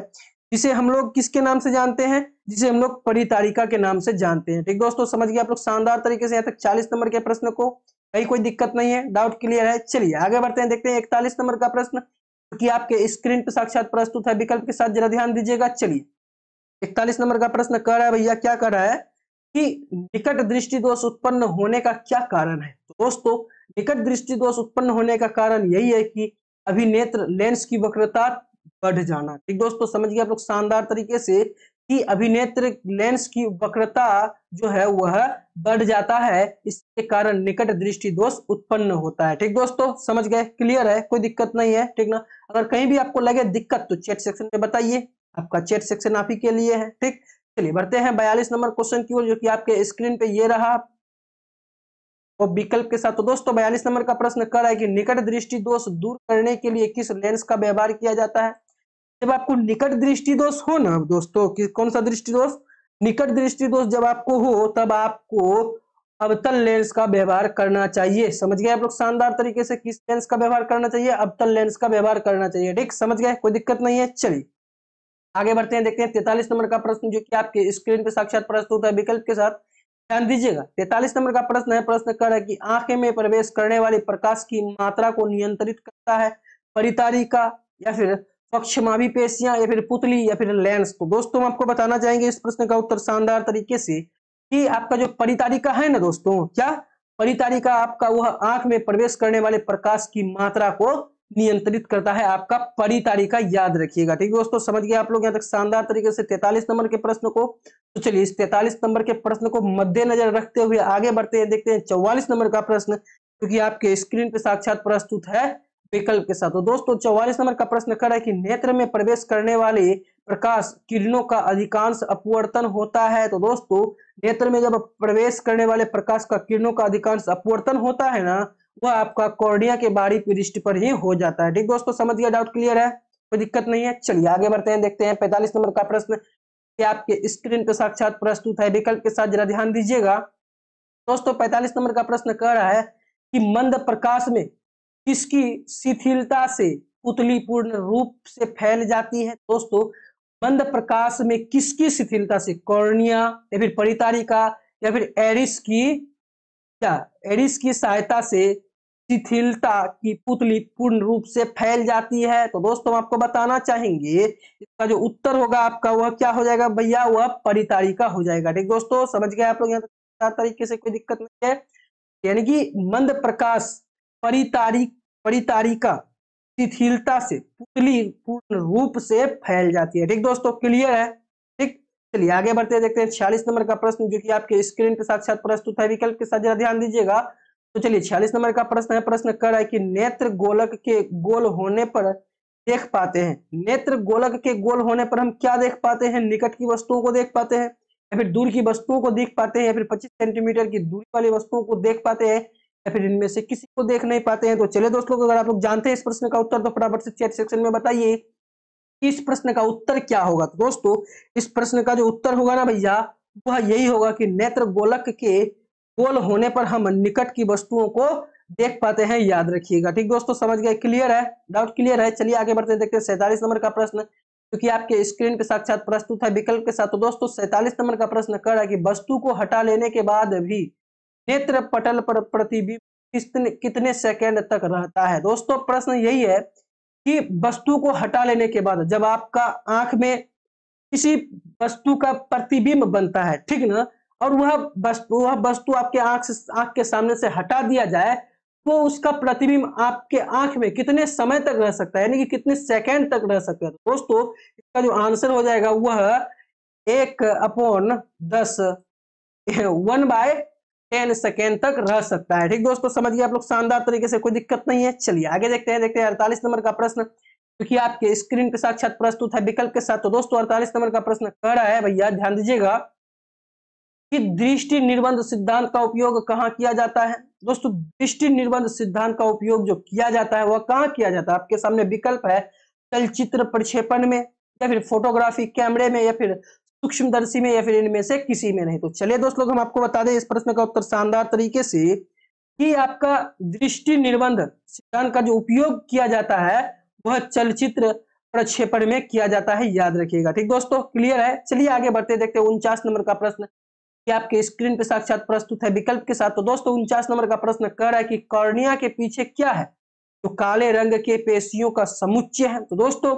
जिसे हम लोग किसके नाम से जानते हैं? जिसे हम लोग परितारिका के नाम से जानते हैं। ठीक दोस्तों, समझ गए आप लोग शानदार तरीके से यहाँ तक 40 नंबर के प्रश्न को? कहीं कोई दिक्कत नहीं है, डाउट क्लियर है? चलिए आगे बढ़ते हैं, देखते हैं 41 नंबर का प्रश्न, कि आपके स्क्रीन पर साक्षात प्रस्तुत है विकल्प के साथ। जरा ध्यान दीजिएगा। चलिए 41 नंबर का प्रश्न कह रहा है भैया, क्या कर रहा है कि निकट दृष्टि दोष उत्पन्न होने का क्या कारण है? तो दोस्तों निकट दृष्टि दोष उत्पन्न होने का कारण यही है कि अभिनेत्र लेंस की वक्रता बढ़ जाना। ठीक दोस्तों, समझ गए आप लोग शानदार तरीके से कि अभिनेत्र लेंस की वक्रता जो है वह बढ़ जाता है, इसके कारण निकट दृष्टि दोष उत्पन्न होता है। ठीक दोस्तों, समझ गए? क्लियर है? कोई दिक्कत नहीं है, ठीक ना? अगर कहीं भी आपको लगे दिक्कत तो चैट सेक्शन में बताइए, आपका चैट सेक्शन आप ही के लिए है। ठीक, चलिए बढ़ते हैं 42 नंबर क्वेश्चन की ओर, जो कि आपके स्क्रीन पे ये रहा और विकल्प के साथ। तो दोस्तों 42 नंबर का प्रश्न कर रहा है कि निकट दृष्टि दोष दूर करने के लिए किस लेंस का व्यवहार किया जाता है? जब आपको निकट दृष्टि दोष हो ना दोस्तों, कि कौन सा दृष्टि दोष? निकट दृष्टि दोष जब आपको हो तब आपको अवतल लेंस का व्यवहार करना चाहिए। समझ गए आप लोग शानदार तरीके से? किस लेंस का व्यवहार करना चाहिए? अवतल लेंस का व्यवहार करना चाहिए। ठीक, समझ गए? कोई दिक्कत नहीं है। चलिए आगे बढ़ते हैं, देखते हैं 43 नंबर का प्रश्न, जो कि आपके स्क्रीन पे साक्षात प्रस्तुत है विकल्प के साथ। ध्यान दीजिएगा, 43 नंबर का प्रश्न है, प्रश्न कर रहा है कि आंखें में प्रवेश करने वाली प्रकाश की मात्रा को नियंत्रित करता है परितारिका, या फिर पक्षमाभी पेशियां, या फिर पुतली, या फिर लेंस? तो दोस्तों हम आपको बताना चाहेंगे इस प्रश्न का उत्तर शानदार तरीके से कि आपका जो परितारिका है ना दोस्तों, क्या परितारिका आपका वह आंख में प्रवेश करने वाले प्रकाश की मात्रा को नियंत्रित करता है, आपका परितारिका, याद रखिएगा। ठीक दोस्तों, समझ गए आप लोग यहाँ तक शानदार तरीके से 43 नंबर के प्रश्न को? तो चलिए इस 43 नंबर के प्रश्न को मद्देनजर रखते हुए आगे बढ़ते हैं, देखते हैं 44 नंबर का प्रश्न, क्योंकि आपके स्क्रीन पे साक्षात प्रस्तुत है विकल्प के साथ। तो दोस्तों 44 नंबर का प्रश्न कर रहा है कि नेत्र में प्रवेश करने वाले प्रकाश किरणों का अधिकांश अपवर्तन होता है। तो दोस्तों नेत्र में जब प्रवेश करने वाले प्रकाश का किरणों का अधिकांश अपवर्तन होता है ना, वह आपका कॉर्निया के बाहरी पृष्ठ पर ही हो जाता है। ठीक दोस्तों, समझ गया? डाउट क्लियर है? कोई दिक्कत नहीं है। चलिए आगे बढ़ते हैं, देखते हैं 45 नंबर का प्रश्न, कि आपके स्क्रीन पे साक्षात प्रस्तुत है, विकल्प के साथ जरा ध्यान दीजिएगा। दोस्तों 45 नंबर का प्रश्न कह रहा है कि मंद प्रकाश में किसकी शिथिलता से पुतली पूर्ण रूप से फैल जाती है। दोस्तों मंद प्रकाश में किसकी शिथिलता से, कॉर्निया या फिर परितारिका या फिर एरिस की सहायता से शिथिलता की पुतली पूर्ण रूप से फैल जाती है। तो दोस्तों हम आपको बताना चाहेंगे इसका जो उत्तर होगा आपका वह क्या हो जाएगा भैया, वह परितारिका हो जाएगा। ठीक दोस्तों, समझ गए आप लोग यहाँ तक तरीके से, कोई दिक्कत नहीं है। यानी कि मंद प्रकाश परितारिका शिथिलता से पुतली पूर्ण रूप से फैल जाती है। ठीक दोस्तों, क्लियर है। ठीक, चलिए आगे बढ़ते देखते हैं 46 नंबर का प्रश्न जो कि आपके स्क्रीन पे साक्षात प्रस्तुत है, विकल्प के साथ जरा ध्यान दीजिएगा। तो चलिए 46 नंबर का प्रश्न है, प्रश्न कर रहा है कि नेत्र गोलक के गोल होने पर देख पाते हैं। नेत्र गोलक के गोल होने पर हम क्या देख पाते हैं, निकट की वस्तुओं को देख पाते हैं या फिर दूर की वस्तुओं को देख पाते हैं या फिर 25 सेंटीमीटर की दूरी वाली वस्तुओं को देख पाते हैं या फिर इनमें से किसी को देख नहीं पाते हैं। तो चलिए दोस्तों, अगर आप लोग जानते हैं इस प्रश्न का उत्तर तो फटाफट से चैट सेक्शन में बताइए कि इस प्रश्न का उत्तर क्या होगा। तो दोस्तों इस प्रश्न का जो उत्तर होगा ना भैया, वह यही होगा कि नेत्र गोलक के गोल होने पर हम निकट की वस्तुओं को देख पाते हैं, याद रखिएगा। ठीक दोस्तों, समझ गए, क्लियर है, डाउट क्लियर है। चलिए आगे बढ़ते देखते हैं 47 नंबर का प्रश्न क्योंकि आपके स्क्रीन पे साक्षात प्रस्तुत है, विकल्प के साथ। तो दोस्तों 47 नंबर का प्रश्न कर रहा है कि वस्तु को हटा लेने के बाद भी नेत्र पटल पर प्रतिबिंब कितने सेकेंड तक रहता है। दोस्तों प्रश्न यही है कि वस्तु को हटा लेने के बाद जब आपका आंख में किसी वस्तु का प्रतिबिंब बनता है, ठीक ना, और वह वस्तु आपके आंख के सामने से हटा दिया जाए तो उसका प्रतिबिंब आपके आंख में कितने समय तक रह सकता है, यानी कि कितने सेकंड तक रह सकता है। दोस्तों इसका जो आंसर हो जाएगा वह 1/10 1/10 सेकेंड तक रह सकता है। ठीक दोस्तों, समझ गए आप लोग, शानदार तरीके से, कोई दिक्कत नहीं है। चलिए आगे देखते हैं 48 नंबर का प्रश्न क्योंकि आपके स्क्रीन पे साक्षात प्रस्तुत है, विकल्प के साथ। तो दोस्तों 48 नंबर का प्रश्न कह रहा है भैया, ध्यान दीजिएगा कि दृष्टि निर्बंध सिद्धांत का उपयोग कहाँ किया जाता है। दोस्तों दृष्टि निर्बंध सिद्धांत का उपयोग जो किया जाता है वह कहाँ किया जाता है, आपके सामने विकल्प है, चलचित्र प्रक्षेपण में या फिर फोटोग्राफी कैमरे में या फिर सूक्ष्मदर्शी में या फिर इनमें से किसी में नहीं। तो चलिए दोस्त लोग हम आपको बता दें इस प्रश्न का उत्तर शानदार तरीके से कि आपका दृष्टि निर्बंध सिद्धांत का जो उपयोग किया जाता है वह चलचित्र प्रक्षेपण में किया जाता है, याद रखिएगा। ठीक दोस्तों, क्लियर है। चलिए आगे बढ़ते देखते हैं 49 नंबर का प्रश्न कि आपके स्क्रीन पे साक्षात प्रस्तुत है, विकल्प के साथ। तो दोस्तों 49 नंबर का प्रश्न कह रहा है कि कॉर्निया के पीछे क्या है, तो काले रंग के पेशियों का समुच्चय है। तो दोस्तों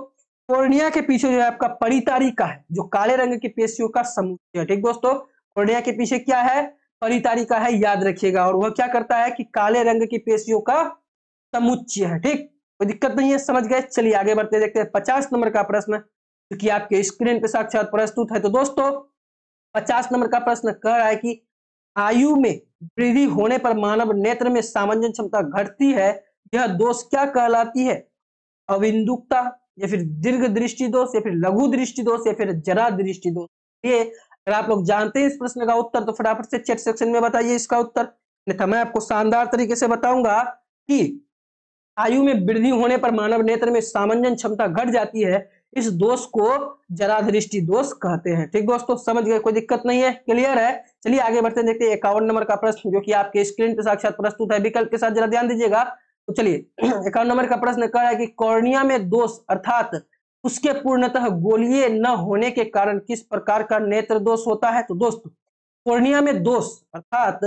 कॉर्निया के पीछे जो है आपका परितारिका है, जो काले रंग की पेशियों का समुच्चय है। ठीक दोस्तों, कॉर्निया के पीछे क्या है, परितारिका है, याद रखिएगा। और वह क्या करता है कि काले रंग की पेशियों का समुच्चय है। ठीक, कोई दिक्कत नहीं है, समझ गए। चलिए आगे बढ़ते देखते हैं 50 नंबर का प्रश्न क्योंकि आपके स्क्रीन पे साक्षात प्रस्तुत है। तो दोस्तों 50 नंबर का प्रश्न कह रहा है कि आयु में वृद्धि होने पर मानव नेत्र में सामंजस्य क्षमता घटती है, यह दोष क्या कहलाती है, अविंदुकता या फिर दीर्घ दृष्टि दोष या फिर लघु दृष्टि दोष या फिर जरा दृष्टि दोष। ये अगर आप लोग जानते हैं इस प्रश्न का उत्तर तो फटाफट से चैट सेक्शन में बताइए इसका उत्तर, नहीं तो मैं आपको शानदार तरीके से बताऊंगा कि आयु में वृद्धि होने पर मानव नेत्र में सामंजस्य क्षमता घट जाती है, इस दोष को जरा दृष्टि दोष कहते हैं। ठीक दोस्तों, समझ गए, कोई दिक्कत नहीं है, क्लियर है। चलिए आगे बढ़ते देखते हैं 51 नंबर का प्रश्न जो कि आपके स्क्रीन पे साक्षात प्रस्तुत है, विकल्प के साथ जरा ध्यान दीजिएगा। तो चलिए 51 नंबर का प्रश्न कह रहा है कि कॉर्निया में दोष अर्थात उसके पूर्णतः गोलीय न होने के कारण किस प्रकार का नेत्र दोष होता है। तो दोस्तों कॉर्निया में दोष अर्थात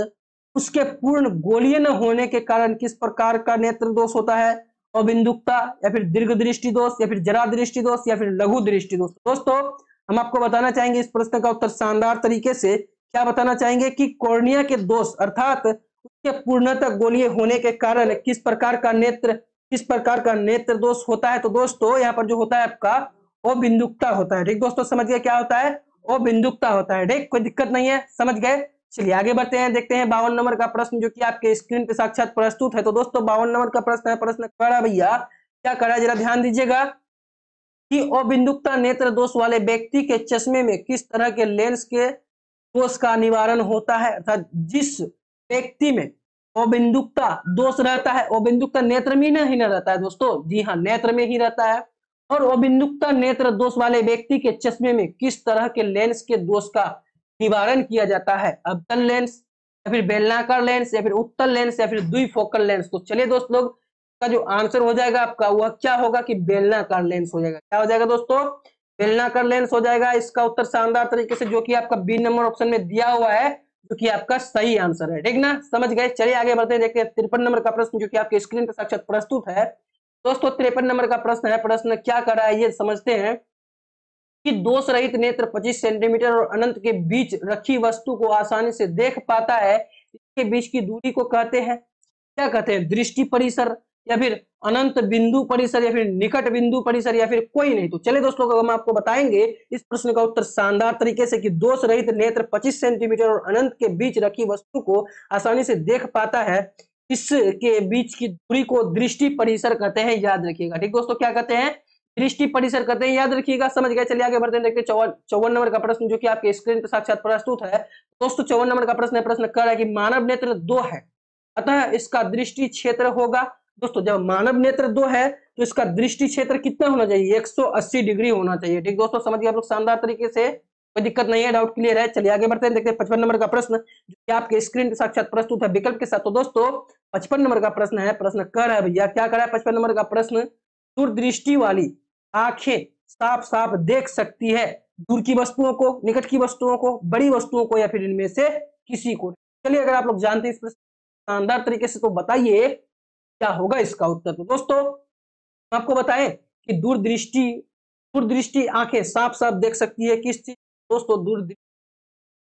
उसके पूर्ण गोलीय न होने के कारण किस प्रकार का नेत्र दोष होता है, अबिंदुकता या फिर दीर्घ दृष्टि दोष या फिर जरा दृष्टि दोष या फिर लघु दृष्टि दोष। दोस्तों हम आपको बताना चाहेंगे इस प्रश्न का उत्तर शानदार तरीके से, क्या बताना चाहेंगे कि कॉर्निया के दोष अर्थात उसके पूर्णतः गोलीय होने के कारण किस प्रकार का नेत्र दोष होता है। तो दोस्तों यहाँ पर जो होता है आपका अबिंदुकता होता है। ठीक दोस्तों, समझ गए क्या होता है, अबिंदुकता होता है। ठीक, कोई दिक्कत नहीं है, समझ गए। चलिए आगे बढ़ते हैं, देखते हैं 52 नंबर का प्रश्न जो कि आपके स्क्रीन पे साक्षात प्रस्तुत है। तो दोस्तों 52 नंबर का प्रश्न है, प्रश्न करा भैया क्या करा, जरा ध्यान दीजिएगा कि अबिंदुकता नेत्र दोष वाले व्यक्ति के चश्मे में किस तरह के लेंस के दोष का निवारण होता है। अर्थात जिस व्यक्ति में अबिंदुकता दोष रहता है, अबिंदुकता नेत्र में ही नहीं रहता है दोस्तों, जी हाँ नेत्र में ही रहता है, और अभिन्युक्ता नेत्र दोष वाले व्यक्ति के चश्मे में किस तरह के लेंस के दोष का निवारण किया जाता है? अवतल लेंस या फिर बेलनाकार लेंस या फिर उत्तल लेंस या फिर द्विफोकल लेंस। तो चलिए दोस्त लोग, का जो आंसर हो जाएगा आपका वह क्या होगा कि बेलनाकार लेंस हो जाएगा। क्या हो जाएगा दोस्तों? बेलनाकार लेंस हो जाएगा इसका उत्तर शानदार तरीके से, जो कि आपका बी नंबर ऑप्शन में दिया हुआ है, जो कि आपका सही आंसर है। ठीक ना, समझ गए। चलिए आगे बढ़ते हैं, देखते हैं 53 नंबर का प्रश्न, जो कि आपके स्क्रीन पर साक्षात प्रस्तुत है। दोस्तों 53 नंबर का प्रश्न है, प्रश्न क्या कर रहा है ये समझते हैं कि दोष रहित नेत्र 25 सेंटीमीटर और अनंत के बीच रखी वस्तु को आसानी से देख पाता है, इसके बीच की दूरी को कहते हैं, क्या कहते हैं? दृष्टि परिसर या फिर अनंत बिंदु परिसर या फिर निकट बिंदु परिसर या फिर कोई नहीं। तो चलिए दोस्तों, हम आपको बताएंगे इस प्रश्न का उत्तर शानदार तरीके से कि दोष रहित नेत्र 25 सेंटीमीटर और अनंत के बीच रखी वस्तु को आसानी से देख पाता है, इसके बीच की दूरी को दृष्टि परिसर कहते हैं, याद रखिएगा। ठीक दोस्तों, क्या कहते हैं? दृष्टि परिसर कहते हैं, याद रखिएगा। समझ गए। चलिए आगे बढ़ते हैं, देखते हैं 54 नंबर का प्रश्न, जो कि आपके स्क्रीन पर साक्षात प्रस्तुत है। दोस्तों 54 नंबर का प्रश्न है, प्रश्न कर रहा है कि मानव नेत्र 2 है, अतः इसका दृष्टि क्षेत्र होगा। दोस्तों जब मानव नेत्र 2 है तो इसका दृष्टि क्षेत्र कितना होना चाहिए? 180 डिग्री होना चाहिए। ठीक दोस्तों, समझ गए आप लोग शानदार तरीके से, कोई दिक्कत नहीं है, डाउट क्लियर है। चलिए आगे बढ़ते हैं, देखते हैं 55 नंबर का प्रश्न, जो कि आपके स्क्रीन पर साक्षात प्रस्तुत है विकल्प के साथ। तो दोस्तों 55 नंबर का प्रश्न है, प्रश्न कर रहा है भैया, क्या कर रहा है? 55 नंबर का प्रश्न, दूरदृष्टि वाली आंखें साफ साफ देख सकती है दूर की वस्तुओं को, निकट की वस्तुओं को, बड़ी वस्तुओं को या फिर इनमें से किसी को। चलिए अगर आप लोग जानते हैं इस प्रश्न शानदार तरीके से, तो बताइए क्या होगा इसका उत्तर। तो दोस्तों आपको बताएं कि दूरदृष्टि आंखें साफ साफ देख सकती है किस चीज? दोस्तों दूरदृष्टि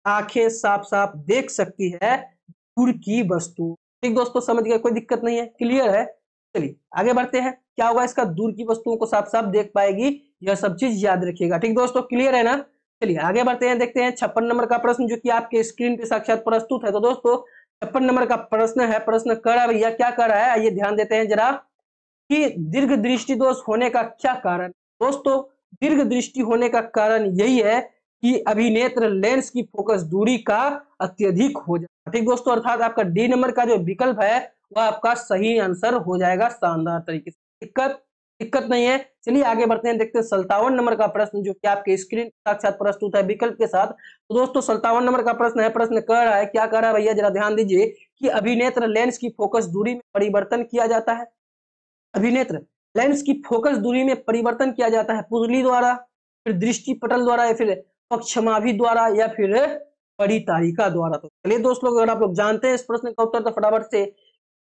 आंखें साफ साफ देख सकती है दूर की वस्तु। ठीक दोस्तों, समझ गए, कोई दिक्कत नहीं है, क्लियर है। चलिए आगे बढ़ते हैं, क्या होगा इसका? दूर की वस्तुओं को साफ साफ देख पाएगी, यह सब चीज याद रखिएगा। ठीक दोस्तों, क्लियर है ना। चलिए आगे बढ़ते हैं, देखते हैं 56 नंबर का प्रश्न, जो कि आपके स्क्रीन पे साक्षात प्रस्तुत है। तो दोस्तों 56 नंबर का प्रश्न है, प्रश्न कर रहा है भैया, क्या कर रहा है? आइए ध्यान देते हैं जरा कि दीर्घ दृष्टि दोष होने का क्या कारण। दोस्तों दीर्घ दृष्टि होने का कारण यही है कि अभिनेत्र लेंस की फोकस दूरी का अत्यधिक हो जाए। ठीक दोस्तों, अर्थात आपका डी नंबर का जो विकल्प है वह आपका सही आंसर हो जाएगा शानदार तरीके से। दिक्कत नहीं है। चलिए आगे बढ़ते हैं, देखते हैं 57 नंबर का प्रश्न, जो कि आपके स्क्रीन साक्षात प्रस्तुत है विकल्प के साथ। तो दोस्तों 57 नंबर का प्रश्न है, प्रश्न कर रहा है, क्या कर रहा है भैया? जरा ध्यान दीजिए कि अभिनेत्र लेंस की फोकस दूरी में परिवर्तन किया जाता है। अभिनेत्र लेंस की फोकस दूरी में परिवर्तन किया जाता है पुतली द्वारा, फिर दृष्टि पटल द्वारा या फिर पक्षमाभि द्वारा या फिर बड़ी तारिका द्वारा। तो चलिए दोस्त लोग, अगर आप लोग जानते हैं इस प्रश्न का उत्तर तो फटाफट से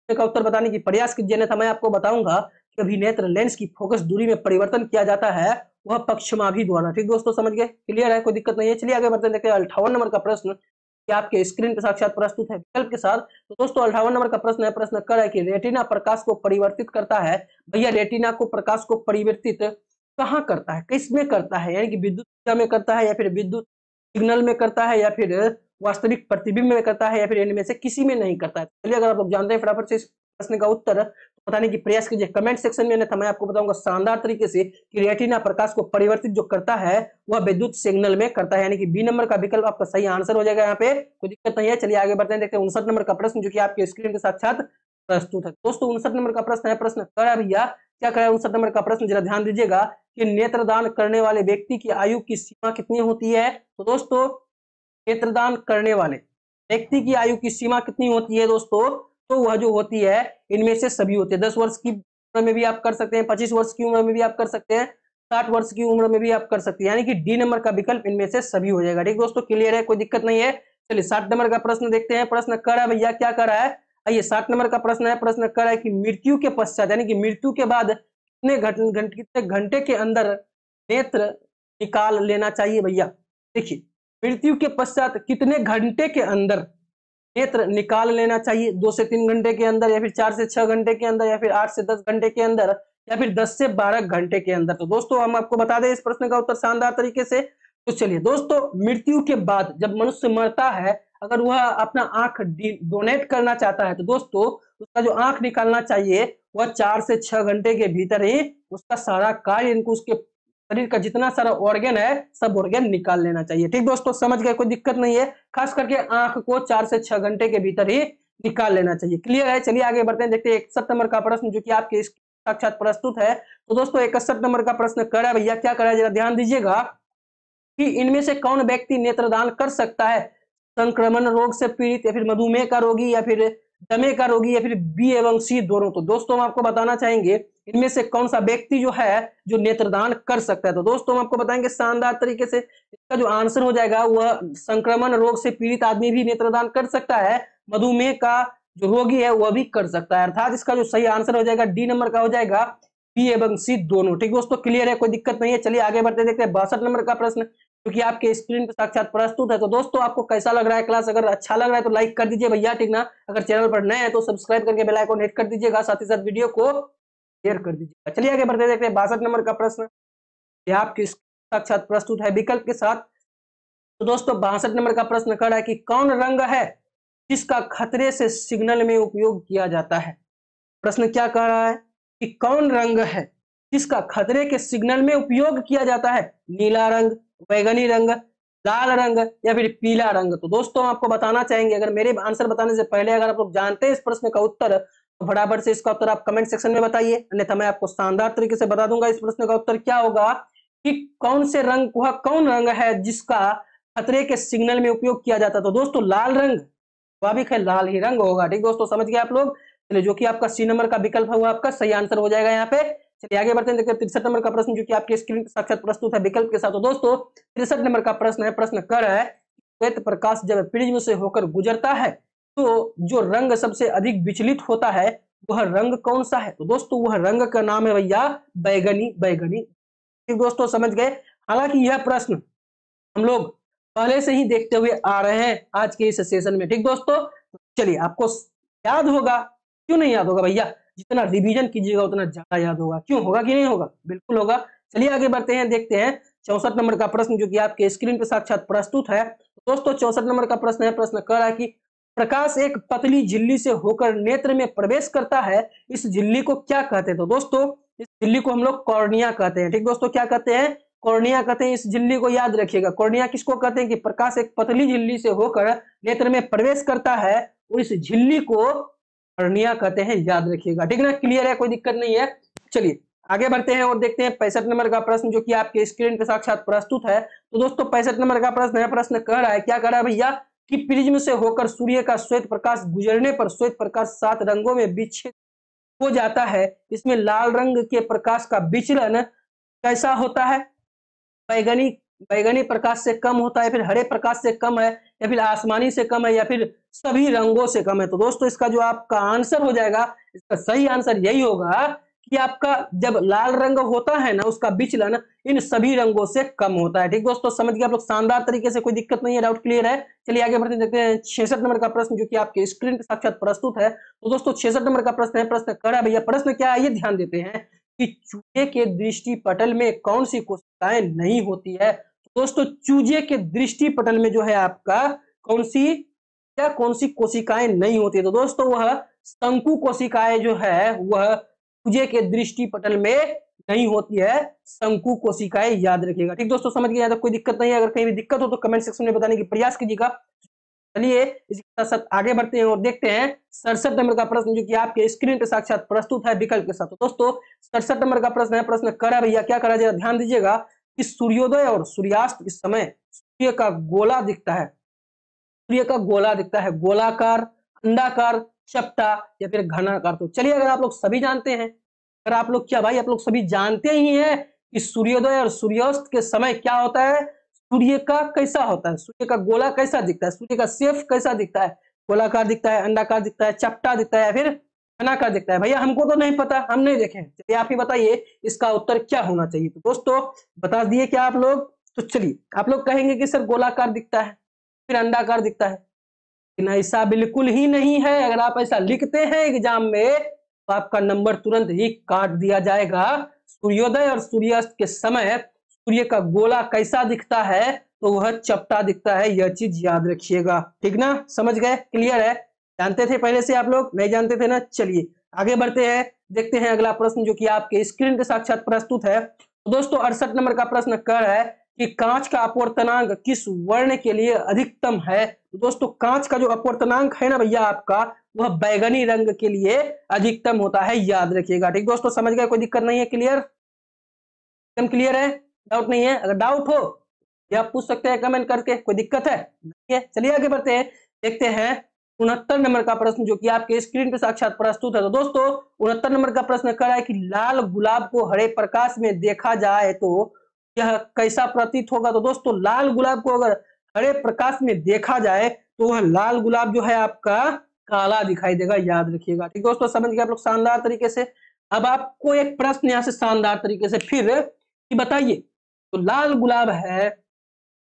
का उत्तर बताने की प्रयास कीजिए, नहीं तो मैं आपको बताऊंगा कि अभिनेत्र लेंस की फोकस दूरी में परिवर्तन किया जाता है वह पक्षमाभि द्वारा। ठीक दोस्तों, समझ गए, क्लियर है, कोई दिक्कत नहीं है। चलिए आगे बढ़ते हैं, देखते हैं 58 नंबर का प्रश्न, कि आपके स्क्रीन पर साक्षात प्रस्तुत है विकल्प के साथ। तो दोस्तों 58 नंबर का प्रश्न है, प्रश्न कर रहा है कि रेटिना प्रकाश को परिवर्तित करता है। भैया रेटिना को प्रकाश को परिवर्तित कहाँ करता है, किस में करता है? यानी कि विद्युत ऊर्जा में करता है या फिर विद्युत सिग्नल में करता है या फिर वास्तविक प्रतिबिंब में करता है या फिर इनमें से किसी में नहीं करता है। चलिए अगर आप लोग जानते हैं फटाफट से इस प्रश्न का उत्तर बताने की प्रयास कीजिए कमेंट सेक्शन में, अन्यथा मैं आपको बताऊंगा शानदार तरीके से कि रेटिना प्रकाश को परिवर्तित जो करता है वह विद्युत सिग्नल में करता है, यानी कि बी नंबर का विकल्प आपका सही आंसर हो जाएगा। यहाँ पे कोई दिक्कत नहीं है। चलिए आगे बढ़ते हैं, देखते हैं 59 नंबर का प्रश्न, जो कि आपके स्क्रीन के साक्षात प्रस्तुत है। दोस्तों 59 नंबर का प्रश्न है, प्रश्न कर रहा है भैया, क्या कर रहा है? 59 नंबर का प्रश्न जरा ध्यान दीजिएगा कि नेत्रदान करने वाले व्यक्ति की आयु की सीमा कितनी होती है। तो दोस्तों नेत्रदान करने वाले व्यक्ति की आयु की सीमा कितनी होती है दोस्तों? तो वह जो होती है इनमें से सभी होते हैं। 10 वर्ष की उम्र में भी आप कर सकते हैं, 25 वर्ष की उम्र में भी आप कर सकते हैं, 60 वर्ष की उम्र में भी आप कर सकते हैं, यानी कि डी नंबर का विकल्प इनमें से सभी हो जाएगा। ठीक दोस्तों, क्लियर है, कोई दिक्कत नहीं है। चलिए 60 नंबर का प्रश्न देखते हैं, प्रश्न कर रहा है भैया, क्या कर रहा है? आइए 60 नंबर का प्रश्न है, प्रश्न कर रहा है कि मृत्यु के पश्चात यानी कि मृत्यु के बाद कितने घंटे के अंदर नेत्र निकाल लेना चाहिए भैया? देखिए मृत्यु के पश्चात कितने घंटे के अंदर नेत्र निकाल लेना चाहिए? 2 से 3 घंटे के अंदर या फिर 4 से 6 घंटे के अंदर या फिर 8 से 10 घंटे के अंदर या फिर 10 से 12 घंटे के अंदर। तो दोस्तों हम आपको बता दें इस प्रश्न का उत्तर शानदार तरीके से। तो चलिए दोस्तों, मृत्यु के बाद जब मनुष्य मरता है, अगर वह अपना आंख डोनेट करना चाहता है तो दोस्तों उसका जो आंख निकालना चाहिए वह 4 से 6 घंटे के भीतर ही उसका सारा कार्य, इनको उसके शरीर का जितना सारा ऑर्गन है सब ऑर्गन निकाल लेना चाहिए। ठीक दोस्तों, समझ गए, कोई दिक्कत नहीं है। खास करके आंख को 4 से 6 घंटे के भीतर ही निकाल लेना चाहिए। क्लियर है। चलिए आगे बढ़ते हैं, देखते हैं 61 नंबर का प्रश्न, जो कि आपके साक्षात प्रस्तुत है। तो दोस्तों 61 नंबर का प्रश्न कर रहा है भैया, क्या कर रहा है जरा ध्यान दीजिएगा कि इनमें से कौन व्यक्ति नेत्रदान कर सकता है? संक्रमण रोग से पीड़ित, या फिर मधुमेह का रोगी, या फिर दमे का रोगी, या फिर बी एवं सी दोनों। तो दोस्तों हम आपको बताना चाहेंगे इनमें से कौन सा व्यक्ति जो है जो नेत्रदान कर सकता है। तो दोस्तों हम आपको बताएंगे शानदार तरीके से, इसका जो आंसर हो जाएगा वह संक्रमण रोग से पीड़ित आदमी भी नेत्रदान कर सकता है, मधुमेह का जो रोगी है वह भी कर सकता है। अर्थात इसका जो सही आंसर हो जाएगा डी नंबर का हो जाएगा, बी एवं सी दोनों। ठीक दोस्तों, क्लियर है, कोई दिक्कत नहीं है। चलिए आगे बढ़ते देखते हैं 62 नंबर का प्रश्न, क्योंकि आपके स्क्रीन पर साक्षात प्रस्तुत है। तो दोस्तों आपको कैसा लग रहा है क्लास? अगर अच्छा लग रहा है तो लाइक कर दीजिए भैया, ठीक ना। अगर चैनल पर नए हैं तो सब्सक्राइब करके बेल आइकन हिट कर दीजिएगा, साथ ही साथ वीडियो को शेयर कर दीजिएगा। चलिए आगे बढ़ते देखते हैं 62 नंबर का प्रश्न, ये आपके साक्षात प्रस्तुत है विकल्प के साथ। तो दोस्तों 62 नंबर का प्रश्न कर रहा है कि कौन रंग है जिसका खतरे से सिग्नल में उपयोग किया जाता है? प्रश्न क्या कह रहा है कि कौन रंग है जिसका खतरे के सिग्नल में उपयोग किया जाता है? नीला रंग, बैगनी रंग, लाल रंग, या फिर पीला रंग। तो दोस्तों आपको बताना चाहेंगे, अगर मेरे आंसर बताने से पहले अगर आप लोग जानते हैं इस प्रश्न का उत्तर तो फटाफट से इसका उत्तर आप कमेंट सेक्शन में बताइए, अन्यथा मैं आपको शानदार तरीके से बता दूंगा इस प्रश्न का उत्तर क्या होगा कि कौन से रंग, वह कौन रंग है जिसका खतरे के सिग्नल में उपयोग किया जाता है। तो दोस्तों लाल रंग, स्वाभाविक है लाल ही रंग होगा। ठीक दोस्तों, समझ गए आप लोग। चलिए जो कि आपका सी नंबर का विकल्प है वो आपका सही आंसर हो जाएगा यहाँ पे। चलिए आगे बढ़ते हैं, देखते हैं 63 नंबर का प्रश्न, जो कि आपके स्क्रीन पर साक्षात प्रस्तुत है विकल्प के साथ। तो दोस्तों 63 नंबर का प्रश्न है, प्रश्न कर रहा है श्वेत प्रकाश जब प्रिज्म से होकर गुजरता है तो जो रंग सबसे अधिक विचलित होता है वह रंग कौन सा है? तो दोस्तों वह रंग का नाम है भैया बैगनी, बैगनी। ठीक दोस्तों, समझ गए। हालांकि यह प्रश्न हम लोग पहले से ही देखते हुए आ रहे हैं आज के इस सेशन में। ठीक दोस्तों, चलिए आपको याद होगा, क्यों नहीं याद होगा भैया, जितना रिवीजन कीजिएगा उतना ज्यादा याद होगा। क्यों होगा कि नहीं होगा? बिल्कुल होगा। चलिए आगे बढ़ते हैं, देखते हैं 64 नंबर का प्रश्न, जो कि आपके स्क्रीन पर साक्षात प्रस्तुत है। दोस्तों 64 नंबर का प्रश्न है, प्रश्न कर रहा है कि प्रकाश एक पतली झिल्ली से होकर नेत्र में प्रवेश करता है, इस झिल्ली को क्या कहते हैं? तो दोस्तों इस झिल्ली को हम लोग कॉर्निया कहते हैं। ठीक दोस्तों, क्या कहते हैं? कॉर्निया कहते हैं। इस झिल्ली को याद रखिएगा, कॉर्निया किसको कहते हैं कि प्रकाश एक पतली झिल्ली से होकर नेत्र में प्रवेश करता है और इस झिल्ली को कॉर्निया कहते हैं, याद रखिएगा। ठीक ना, क्लियर है, कोई दिक्कत नहीं है। चलिए आगे बढ़ते हैं और देखते हैं 65 नंबर का प्रश्न, जो कि आपके स्क्रीन पे साक्षात प्रस्तुत है। तो दोस्तों 65 नंबर का प्रश्न है, प्रश्न कह रहा है, क्या कह रहा है भैया कि प्रिज्म से होकर सूर्य का श्वेत प्रकाश गुजरने पर श्वेत प्रकाश 7 रंगों में विच्छेद हो जाता है, इसमें लाल रंग के प्रकाश का विचलन कैसा होता है? बैगनी, बैगनी प्रकाश से कम होता है, फिर हरे प्रकाश से कम है, या फिर आसमानी से कम है, या फिर सभी रंगों से कम है? तो दोस्तों इसका जो आपका आंसर हो जाएगा, इसका सही आंसर यही होगा कि आपका जब लाल रंग होता है ना उसका विचलन इन सभी रंगों से कम होता है। ठीक दोस्तों, समझ गए आप लोग शानदार तरीके से, कोई दिक्कत नहीं है, डाउट क्लियर है। चलिए आगे बढ़ते देखते हैं 66 नंबर का प्रश्न, जो कि आपके स्क्रीन पर साक्षात प्रस्तुत है। तो दोस्तों 66 नंबर का प्रश्न है, प्रश्न कर रहा है भैया, प्रश्न क्या है ये ध्यान देते हैं कि चूहे के दृष्टि पटल में कौन सी कोशिकाएं नहीं होती है? तो दोस्तों चूजे के दृष्टि पटल में जो है आपका कौन सी कोशिकाएं नहीं होती है? तो दोस्तों वह शंकु कोशिकाएं जो है वह चूजे के दृष्टि पटल में नहीं होती है, शंकु कोशिकाएं, याद रखिएगा। ठीक दोस्तों, समझ गए, कोई दिक्कत नहीं है। अगर कहीं भी दिक्कत हो तो कमेंट सेक्शन में बताने की प्रयास कीजिएगा। चलिए इसी के साथ आगे बढ़ते हैं और देखते हैं 67 नंबर का प्रश्न, जो कि आपके स्क्रीन पर साक्षात प्रस्तुत है विकल्प के साथ। तो दोस्तों 67 नंबर का प्रश्न है, प्रश्न करा भैया, क्या करा जरा ध्यान दीजिएगा कि सूर्योदय और सूर्यास्त के समय सूर्य का गोला दिखता है, सूर्य का गोला दिखता है गोलाकार, अंडाकार, चपटा, या फिर घनाकार? तो चलिए अगर आप लोग सभी जानते हैं, अगर आप लोग क्या भाई आप लोग सभी जानते ही हैं कि सूर्योदय और सूर्यास्त के समय क्या होता है, सूर्य का कैसा होता है, सूर्य का गोला कैसा दिखता है, सूर्य का शेप कैसा दिखता है, गोलाकार दिखता है, अंडाकार दिखता है, चपटा दिखता है, या फिर घनाकार दिखता है? भैया हमको तो नहीं पता, हम नहीं देखे। चलिए आप ही बताइए इसका उत्तर क्या होना चाहिए। तो दोस्तों बता दिए क्या आप लोग? तो चलिए आप लोग कहेंगे कि सर गोलाकार दिखता है, फिर अंडाकार दिखता है, लेकिन ऐसा बिल्कुल ही नहीं है। अगर आप ऐसा लिखते हैं एग्जाम में तो आपका नंबर तुरंत ही काट दिया जाएगा। सूर्योदय और सूर्यास्त के समय सूर्य का गोला कैसा दिखता है? तो वह चपटा दिखता है, यह चीज याद रखिएगा। ठीक ना, समझ गए, क्लियर है? जानते थे पहले से आप लोग, नहीं जानते थे ना? चलिए आगे बढ़ते हैं, देखते हैं अगला प्रश्न, जो कि आपके स्क्रीन पे साक्षात प्रस्तुत है। तो दोस्तों 68 नंबर का प्रश्न कह रहा है कि कांच का अपवर्तनांक किस वर्ण के लिए अधिकतम है। तो दोस्तों कांच का जो अपवर्तनांक है ना भैया आपका, वह बैगनी रंग के लिए अधिकतम होता है, याद रखिएगा। ठीक दोस्तों, समझ गए, कोई दिक्कत नहीं है, क्लियर, एकदम क्लियर है, डाउट नहीं है। अगर डाउट हो या आप पूछ सकते हैं कमेंट करके, कोई दिक्कत है नहीं है। चलिए आगे बढ़ते हैं, देखते हैं 69 नंबर का प्रश्न जो कि आपके स्क्रीन पे साक्षात प्रस्तुत है। तो दोस्तों 69 नंबर का प्रश्न कह रहा है कि लाल गुलाब को हरे प्रकाश में देखा जाए तो यह कैसा प्रतीत होगा। तो दोस्तों लाल गुलाब को अगर हरे प्रकाश में देखा जाए तो वह लाल गुलाब जो है आपका काला दिखाई देगा, याद रखिएगा। ठीक दोस्तों, समझ गए आप लोग शानदार तरीके से। अब आपको एक प्रश्न यहाँ से शानदार तरीके से फिर कि बताइए, तो लाल गुलाब है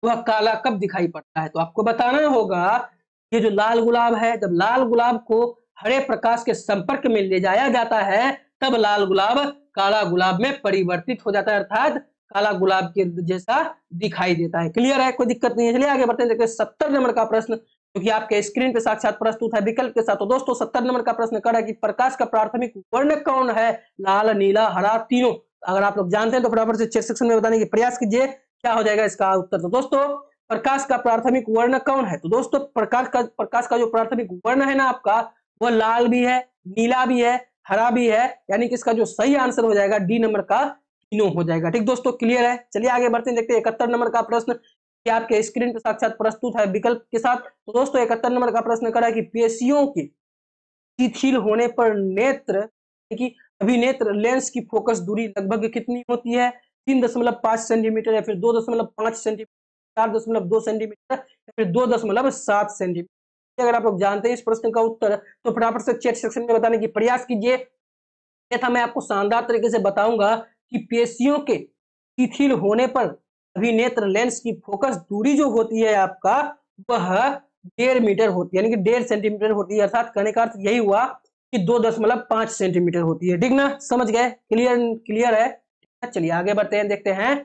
वह काला कब दिखाई पड़ता है। तो आपको बताना होगा, ये जो लाल गुलाब है, जब लाल गुलाब को हरे प्रकाश के संपर्क में ले जाया जाता है तब लाल गुलाब काला गुलाब में परिवर्तित हो जाता है, अर्थात काला गुलाब के जैसा दिखाई देता है। क्लियर है, कोई दिक्कत नहीं है। चलिए आगे बढ़ते हैं, देखते हैं 70 नंबर का प्रश्न जो कि आपके स्क्रीन पे साक्षात प्रस्तुत है विकल्प के साथ। तो दोस्तों 70 नंबर का प्रश्न कर रहा है कि प्रकाश का प्राथमिक वर्ण कौन है, लाल, नीला, हरा, तीनों। अगर आप लोग जानते हैं तो फटाफट से चैट सेक्शन में बताने की प्रयास कीजिए क्या हो जाएगा इसका उत्तर। तो दोस्तों प्रकाश का प्राथमिक वर्ण कौन है। तो दोस्तों प्रकाश का जो प्राथमिक वर्ण है ना आपका, वह लाल भी है, नीला भी है, हरा भी है, यानी कि इसका जो सही आंसर हो जाएगा डी नंबर का तीनों हो जाएगा। ठीक दोस्तों, क्लियर है। चलिए आगे बढ़ते हैं, देखते हैं 71 नंबर का प्रश्न कि आपके स्क्रीन पर साक्षात प्रस्तुत है विकल्प के साथ। तो दोस्तों 71 नंबर का प्रश्न करा है कि पेशियों के शिथिल होने पर नेत्र की अभिनेत्र लेंस की फोकस दूरी लगभग कितनी होती है, 3.5 सेंटीमीटर या फिर 2.5 सेंटीमीटर, 4.2 सेंटीमीटर या फिर 2.7 सेंटीमीटर। अगर आप लोग जानते हैं इस प्रश्न का उत्तर तो फटाफट से चैट सेक्शन में बताने की प्रयास कीजिए। था मैं आपको शानदार तरीके से बताऊंगा कि पेशियों के शिथिल होने पर अभिनेत्र लेंस की फोकस दूरी जो होती है आपका, वह 1.5 मीटर होती है, यानी कि 1.5 सेंटीमीटर होती है, अर्थात कहने का अर्थ यही हुआ कि 2.5 सेंटीमीटर होती है। ठीक ना, समझ गए, क्लियर है। चलिए आगे बढ़ते हैं, देखते हैं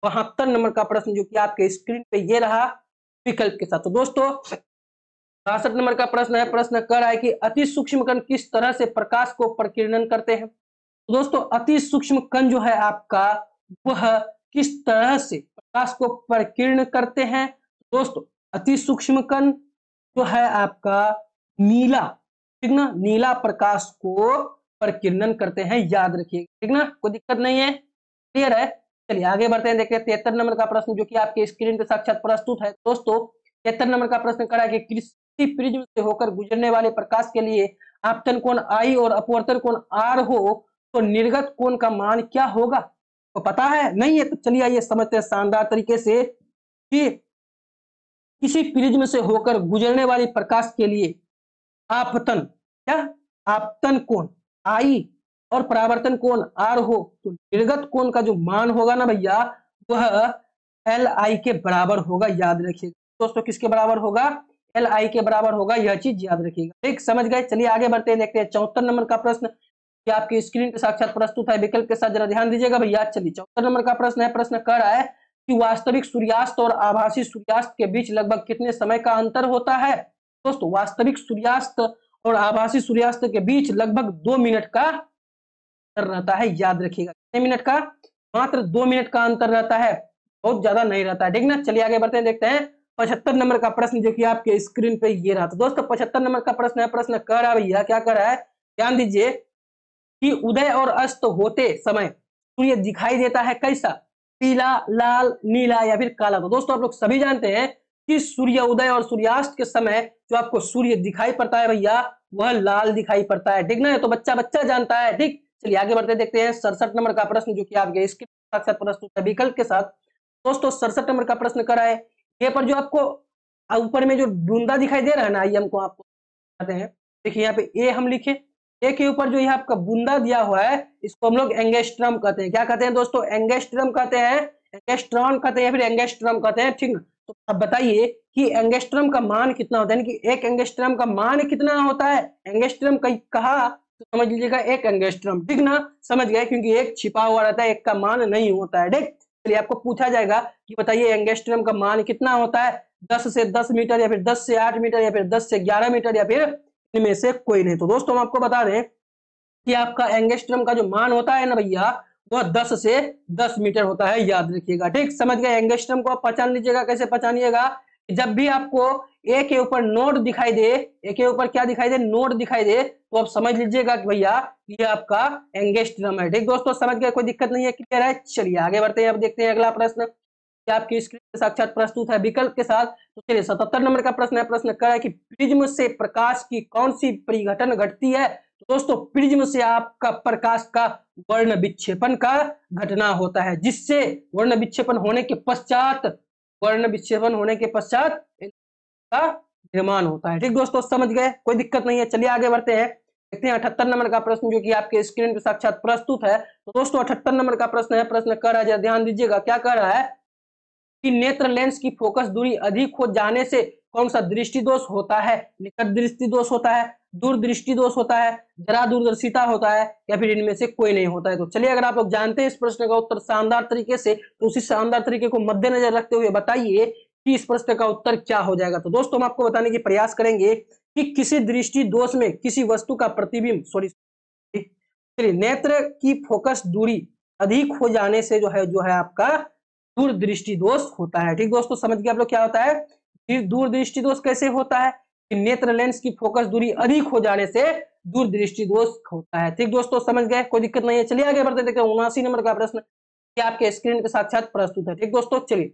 72 नंबर का प्रश्न जो कि आपके स्क्रीन पे ये रहा विकल्प के साथ। तो दोस्तों 62 नंबर का प्रश्न है, प्रश्न कर रहा है कि अति सूक्ष्म कण किस तरह से प्रकाश को प्रकीर्णन करते हैं। तो दोस्तों अति सूक्ष्म कण जो है आपका, वह किस तरह से प्रकाश को प्रकीर्ण करते हैं। दोस्तों अति सूक्ष्म कण जो है आपका नीला, ठीक ना, नीला प्रकाश को प्रकीर्णन करते हैं, याद रखिएगा। ठीक ना, कोई दिक्कत नहीं है, क्लियर है। चलिए आगे बढ़ते हैं, देखते हैं 73 नंबर का प्रश्न जो कि आपके स्क्रीन पे साक्षात प्रस्तुत है। दोस्तों 73 नंबर का प्रश्न करा है कि किसी प्रिज्म से होकर गुजरने वाले प्रकाश के लिए आपतन कोण आई और अपवर्तन कोण आर हो तो निर्गत कोण का मान क्या होगा। तो पता है नहीं है, तो चलिए आइए समझते हैं शानदार तरीके से कि किसी प्रिज्म से होकर गुजरने वाली प्रकाश के लिए आपतन क्या आपतन कोण आई और परावर्तन कोण आर हो तो निर्गत कोण का जो मान होगा ना भैया, वह एल आई के बराबर होगा, याद रखिएगा दोस्तों। किसके बराबर होगा, एल आई के बराबर होगा, यह चीज याद रखिएगा। ठीक, समझ गए। चलिए आगे बढ़ते हैं, देखते हैं 74 नंबर का प्रश्न कि आपकी स्क्रीन पे साक्षात प्रस्तुत है विकल्प के साथ, जरा ध्यान दीजिएगा भैया। चलिए 74 नंबर का प्रश्न है, प्रश्न कह रहा है कि वास्तविक सूर्यास्त और आभासी सूर्यास्त के बीच लगभग कितने समय का अंतर होता है। दोस्तों वास्तविक सूर्यास्त और आभासी सूर्यास्त के बीच लगभग 2 मिनट का अंतर रहता है, याद रखिएगा। कितने मिनट का, मात्र 2 मिनट का अंतर रहता है, बहुत ज्यादा नहीं रहता है। ठीक ना, चलिए आगे बढ़ते हैं, देखते हैं 75 नंबर का प्रश्न जो कि आपके स्क्रीन पे ये रहा। तो दोस्तों 75 नंबर का प्रश्न है, प्रश्न कह रहा है भैया, क्या कर रहा है, ध्यान दीजिए कि उदय और अस्त होते समय सूर्य दिखाई देता है कैसा, पीला, लाल, नीला या फिर काला। तो दोस्तों आप लोग सभी जानते हैं कि सूर्य उदय और सूर्यास्त के समय जो आपको सूर्य दिखाई पड़ता है भैया, वह लाल दिखाई पड़ता है। ठीक ना, तो बच्चा बच्चा जानता है। ठीक, चलिए आगे बढ़ते देखते हैं 67 नंबर का प्रश्न जो कि आपके स्क्रीन साक्षात प्रस्तुत है विकल्प के साथ। दोस्तों 67 नंबर का प्रश्न करा है, ये पर जो आपको ऊपर में जो बूंदा दिखाई दे रहा है ना, आइए हमको आपको बताते हैं। देखिए यहाँ पे ए हम लिखे, ए के ऊपर जो यहाँ आपका बूंदा दिया हुआ है, इसको हम लोग एंगस्ट्रम कहते हैं। क्या कहते हैं दोस्तों, एंगस्ट्रम कहते हैं, एंगस्ट्रॉन कहते हैं या फिर एंगस्ट्रम कहते हैं। ठीक, तो आप बताइए कि एंगस्ट्रम का मान कितना होता है, यानी कि एक एंगस्ट्रम का मान कितना होता है। एंगस्ट्रम कहा तो समझ लीजिएगा 1 एंगस्ट्रम। ठीक ना, समझ गए, क्योंकि एक छिपा हुआ रहता है, एक का मान नहीं होता है। ठीक, चलिए आपको पूछा जाएगा कि बताइए एंगस्ट्रम का मान कितना होता है, 10 से 10 मीटर या फिर 10 से 8 मीटर या फिर 10 से 11 मीटर या फिर इनमें से कोई नहीं। तो दोस्तों हम आपको बता दें कि आपका एंगस्ट्रम का जो मान होता है ना भैया, वह 10 से 10 मीटर होता है, याद रखिएगा। ठीक, समझ गए। एंगस्ट्रम को आप पहचान लीजिएगा। कैसे पहचानिएगा? जब भी आपको ए के ऊपर नोड दिखाई दे, ए के ऊपर क्या दिखाई दे? नोड दिखाई दे, तो आप समझ लीजिएगा कि भैया ये आपका एंगस्ट्रम है। ठीक दोस्तों, समझ गए, कोई दिक्कत नहीं है, क्लियर है। चलिए आगे बढ़ते हैं। अब देखते हैं अगला प्रश्न, क्या आपकी स्क्रीन पे साक्षात प्रस्तुत है विकल्प के साथ। तो चलिए 77 नंबर का प्रश्न है। प्रश्न कर रहा है कि प्रिज्म से प्रकाश की कौन सी परिघटन घटती है? तो दोस्तों प्रिज्म से आपका प्रकाश का वर्ण विक्षेपण का घटना होता है, जिससे वर्ण विक्षेपण होने के पश्चात का निर्माण होता है। ठीक दोस्तों, समझ गए, कोई दिक्कत नहीं है। चलिए आगे बढ़ते हैं। देखते हैं 78 नंबर का प्रश्न, जो कि आपके स्क्रीन पे साक्षात प्रस्तुत है। तो दोस्तों 78 नंबर का प्रश्न है। प्रश्न कर रहा है, जरा ध्यान दीजिएगा, क्या कर रहा है कि नेत्र लेंस की फोकस दूरी अधिक हो जाने से कौन सा दृष्टि दोष होता है? निकट दृष्टि दोष होता है, दूर दृष्टि दोष होता है, जरा दूरदर्शिता होता है, या फिर इनमें से कोई नहीं होता है? तो चलिए, अगर आप लोग जानते हैं इस प्रश्न का उत्तर शानदार तरीके से, तो उसी शानदार तरीके को मद्देनजर रखते हुए बताइए कि इस प्रश्न का उत्तर क्या हो जाएगा। तो दोस्तों हम आपको बताने की प्रयास करेंगे कि किसी दृष्टि दोष में किसी वस्तु का प्रतिबिंब चलिए नेत्र की फोकस दूरी अधिक हो जाने से जो है आपका दूर दृष्टि दोष होता है। ठीक दोस्तों, समझ गए आप लोग क्या होता है? फिर दूर दृष्टि दोष कैसे होता है? कि नेत्र लेंस की फोकस दूरी अधिक हो जाने से दूर दृष्टि दोष होता है। ठीक दोस्तों, समझ गए, कोई दिक्कत नहीं है। चलिए आगे बढ़ते, देखते हैं 79 नंबर का प्रश्न, क्या आपके स्क्रीन पे साक्षात प्रस्तुत है। ठीक दोस्तों, चलिए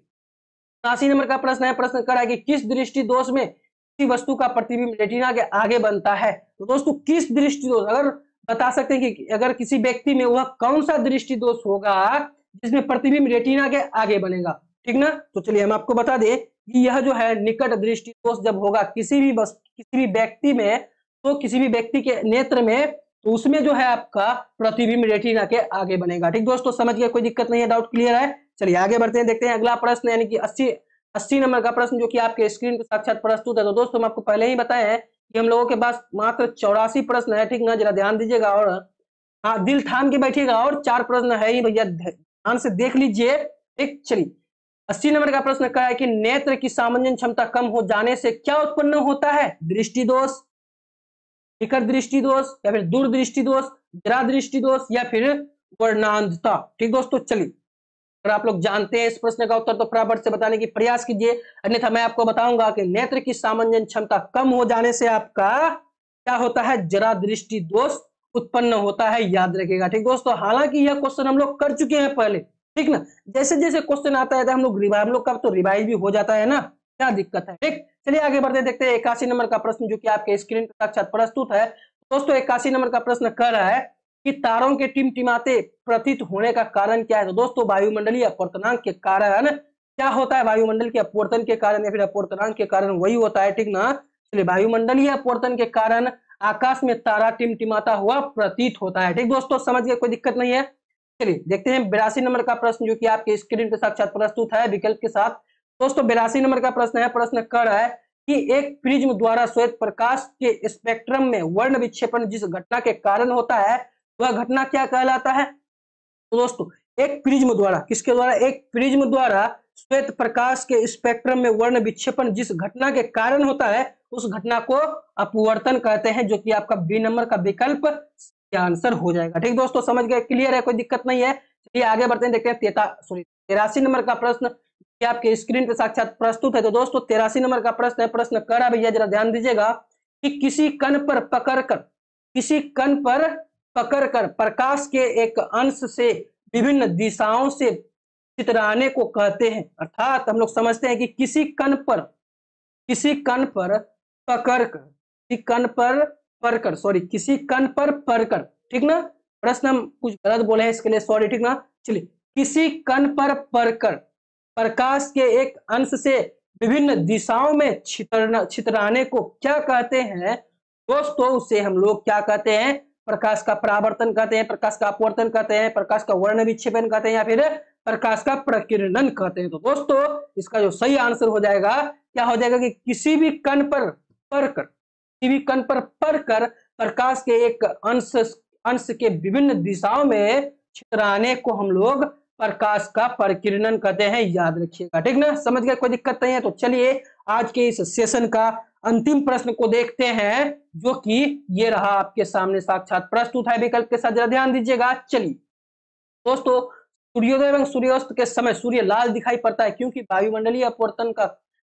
79 नंबर का प्रश्न है। प्रश्न कर रहा है कि किस दृष्टि दोष में किसी वस्तु का प्रतिबिंब रेटिना के आगे बनता है? तो दोस्तों किस दृष्टि दोष, अगर बता सकते हैं कि अगर किसी व्यक्ति में वह कौन सा दृष्टि दोष होगा जिसमें प्रतिबिंब रेटिना के आगे बनेगा? ठीक ना? तो चलिए हम आपको बता दें कि यह जो है निकट दृष्टि दोष जब होगा किसी भी व्यक्ति में, तो किसी भी व्यक्ति के नेत्र में, तो उसमें जो है आपका प्रतिबिंब रेटिना के आगे बनेगा। ठीक दोस्तों, समझ गए, कोई दिक्कत नहीं है, डाउट क्लियर है। चलिए आगे बढ़ते हैं, देखते हैं अगला प्रश्न, यानी कि 80 नंबर का प्रश्न, जो कि आपके स्क्रीन पर साक्षात प्रस्तुत है। तो दोस्तों हम आपको पहले ही बताए हैं कि हम लोगों के पास मात्र 84 प्रश्न है। ठीक ना? जरा ध्यान दीजिएगा और हाँ दिल थाम के बैठिएगा, और 4 प्रश्न है ही भैया, ध्यान से देख लीजिए। ठीक, चलिए 80 नंबर का प्रश्न कहा है कि नेत्र की सामंजन क्षमता कम हो जाने से क्या उत्पन्न होता है? दृष्टि दोष, निकट दृष्टि दोष, या फिर दूर दृष्टि दोष, जरा दृष्टि दोष, या फिर वर्णांधता। ठीक दोस्तों, चलिए अगर आप लोग जानते हैं इस प्रश्न का उत्तर तो फटाफट से बताने की प्रयास कीजिए, अन्यथा मैं आपको बताऊंगा कि नेत्र की सामंजन क्षमता कम हो जाने से आपका क्या होता है? जरा दृष्टि दोष उत्पन्न होता है, याद रखिएगा। ठीक दोस्तों, हालांकि यह क्वेश्चन हम लोग कर चुके हैं पहले। ठीक ना? जैसे जैसे क्वेश्चन आता है तो हम लोग का तो रिवाइज भी हो जाता है ना, क्या दिक्कत है? ठीक, चलिए आगे बढ़ते देखते हैं 81 नंबर का प्रश्न, जो कि आपके स्क्रीन पर साक्षात प्रस्तुत है। दोस्तों 81 नंबर का प्रश्न कर रहा है कि तारों के टिमटिमाते प्रतीत होने का कारण क्या है? तो दोस्तों वायुमंडलीय अपवर्तनांक के कारण क्या होता है? वायुमंडल के अपवर्तन के कारण या फिर अपवर्तनांक के कारण वही होता है। ठीक ना? चलिए वायुमंडलीय अपवर्तन के कारण आकाश में तारा टिमटिमाता हुआ प्रतीत होता है। ठीक दोस्तों, समझ गए, कोई दिक्कत नहीं है। चलिए देखते हैं 82 नंबर का प्रश्न, जो कि आपके स्क्रीन पे साक्षात प्रस्तुत है विकल्प के साथ। दोस्तों 82 नंबर का प्रश्न है। प्रश्न कर रहा है कि एक प्रिज्म द्वारा श्वेत प्रकाश के स्पेक्ट्रम में वर्ण विक्षेपण जिस घटना के कारण होता है वह घटना क्या कहलाता है? तो दोस्तों एक प्रिज्म द्वारा, किसके द्वारा? एक प्रिज्म द्वारा श्वेत प्रकाश के स्पेक्ट्रम में वर्ण विक्षेपण जिस घटना के कारण होता है उस घटना को अपवर्तन कहते हैं, जो कि आपका बी नंबर का विकल्प आंसर हो जाएगा। ठीक दोस्तों, समझ गए, क्लियर है, कोई दिक्कत नहीं है। चलिए आगे बढ़ते हैं, देखते हैं 83 नंबर का प्रश्न, कि आपके स्क्रीन पे साक्षात प्रस्तुत है। तो दोस्तों 83 नंबर का प्रश्न है। प्रश्न कर रहा भैया, जरा ध्यान दीजिएगा कि किसी कण पर पकड़कर प्रकाश के एक अंश से विभिन्न दिशाओं से चितराने को कहते हैं। अर्थात हम लोग समझते हैं कि किसी कण पर पकड़कर, ठीक ना? प्रश्न हम कुछ गलत बोले हैं, इसके लिए सॉरी। ठीक ना? चलिए किसी कण पर पकड़कर प्रकाश के एक अंश से विभिन्न दिशाओं में छितराने को क्या कहते हैं? दोस्तों उसे हम लोग क्या कहते हैं? प्रकाश का परावर्तन कहते हैं, प्रकाश का अपवर्तन कहते हैं, प्रकाश का वर्ण विक्षेपण कहते हैं, या फिर प्रकाश का प्रकीर्णन कहते हैं। तो दोस्तों इसका जो सही आंसर हो जाएगा, क्या हो जाएगा कि किसी भी कण पर पकड़कर प्रकाश के एक अंश के विभिन्न दिशाओं में छितराने को हम लोग प्रकाश का प्रकीर्णन कहते हैं, याद रखिएगा। ठीक ना? समझ गए, कोई दिक्कत नहीं है। तो चलिए आज के इस सेशन का अंतिम प्रश्न को देखते हैं, जो कि ये रहा आपके सामने साक्षात प्रस्तुत है विकल्प के साथ, जरा ध्यान दीजिएगा। चलिए दोस्तों सूर्योदय एवं सूर्यास्त के समय सूर्य लाल दिखाई पड़ता है क्योंकि वायुमंडलीय अपवर्तन का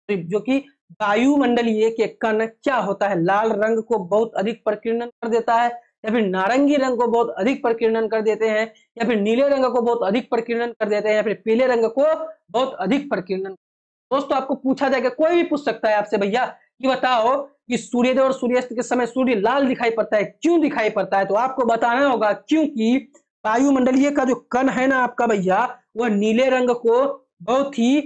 जो कि वायुमंडलीय के कण क्या होता है, लाल रंग को बहुत अधिक प्रकीर्णन कर देता है, या फिर नारंगी रंग को बहुत अधिक प्रकीर्णन कर देते हैं, या फिर नीले रंग को बहुत अधिक प्रकीर्णन कर देते हैं, या फिर पीले रंग को बहुत अधिक प्रकीर्णन। दोस्तों आपको पूछा जाएगा, कोई भी पूछ सकता है आपसे, भैया कि बताओ कि सूर्योदय और सूर्यास्त के समय सूर्य लाल दिखाई पड़ता है, क्यों दिखाई पड़ता है? तो आपको बताना होगा क्योंकि वायुमंडलीय का जो कण है ना आपका भैया, वह नीले रंग को बहुत ही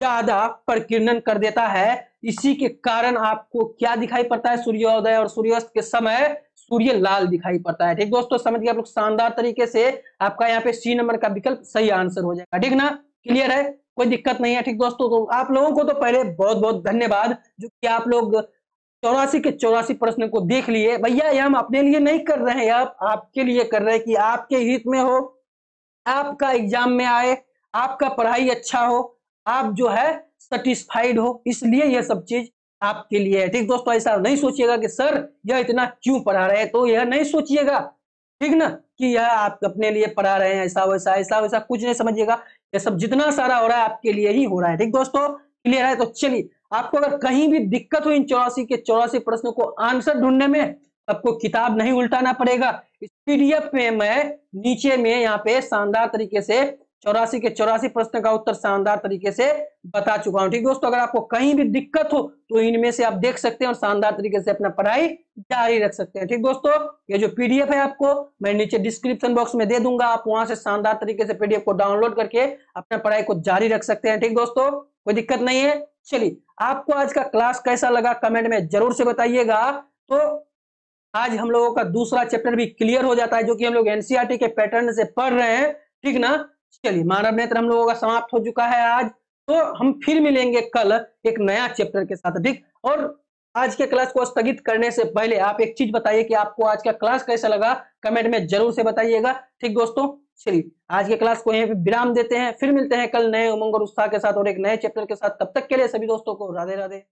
ज्यादा प्रकीर्णन कर देता है। इसी के कारण आपको क्या दिखाई पड़ता है, सूर्योदय और सूर्यास्त के समय सूर्य लाल दिखाई पड़ता है। ठीक दोस्तों, समझ गए आप लोग शानदार तरीके से। आपका यहाँ पे सी नंबर का विकल्प सही आंसर हो जाएगा। ठीक ना, क्लियर है, कोई दिक्कत नहीं है। ठीक दोस्तों, तो आप लोगों को तो पहले बहुत बहुत धन्यवाद जो कि आप लोग 84 के 84 प्रश्न को देख लिए। भैया ये हम अपने लिए नहीं कर रहे हैं, आपके लिए कर रहे हैं कि आपके हित में हो, आपका एग्जाम में आए, आपका पढ़ाई अच्छा हो, आप जो है सेटिस्फाइड हो, इसलिए यह सब चीज आपके लिए है। ठीक दोस्तों, ऐसा नहीं सोचिएगा कि सर यह इतना क्यों पढ़ा रहे हैं, तो यह नहीं सोचिएगा, ठीक ना, कि यह आप अपने लिए पढ़ा रहे हैं, ऐसा वैसा ऐसा वैसा कुछ नहीं समझिएगा। यह सब जितना सारा हो रहा है आपके लिए ही हो रहा है। ठीक दोस्तों, क्लियर है? तो चलिए, आपको अगर कहीं भी दिक्कत हो इन 84 के 84 प्रश्नों को आंसर ढूंढने में, आपको किताब नहीं उल्टाना पड़ेगा। इस पीडीएफ में मैं नीचे में यहाँ पे शानदार तरीके से 84 के 84 प्रश्न का उत्तर शानदार तरीके से बता चुका हूं। ठीक दोस्तों, अगर आपको कहीं भी दिक्कत हो तो इनमें से आप देख सकते हैं और शानदार तरीके से अपना पढ़ाई जारी रख सकते हैं। ठीक दोस्तों, ये जो पीडीएफ है आपको मैं नीचे डिस्क्रिप्शन बॉक्स में दे दूंगा, आप वहां से शानदार तरीके से पीडीएफ को डाउनलोड करके अपना पढ़ाई को जारी रख सकते हैं। ठीक दोस्तों, कोई दिक्कत नहीं है। चलिए, आपको आज का क्लास कैसा लगा कमेंट में जरूर से बताइएगा। तो आज हम लोगों का दूसरा चैप्टर भी क्लियर हो जाता है जो कि हम लोग एनसीईआरटी के पैटर्न से पढ़ रहे हैं। ठीक ना, चलिए, मानव नेत्र हम लोगों का समाप्त हो चुका है आज। तो हम फिर मिलेंगे कल एक नया चैप्टर के साथ। ठीक, और आज के क्लास को स्थगित करने से पहले आप एक चीज बताइए कि आपको आज का क्लास कैसा लगा, कमेंट में जरूर से बताइएगा। ठीक दोस्तों, चलिए आज के क्लास को यहीं पे विराम देते हैं, फिर मिलते हैं कल नए उमंग और उत्साह के साथ और एक नए चैप्टर के साथ। तब तक के लिए सभी दोस्तों को राधे राधे।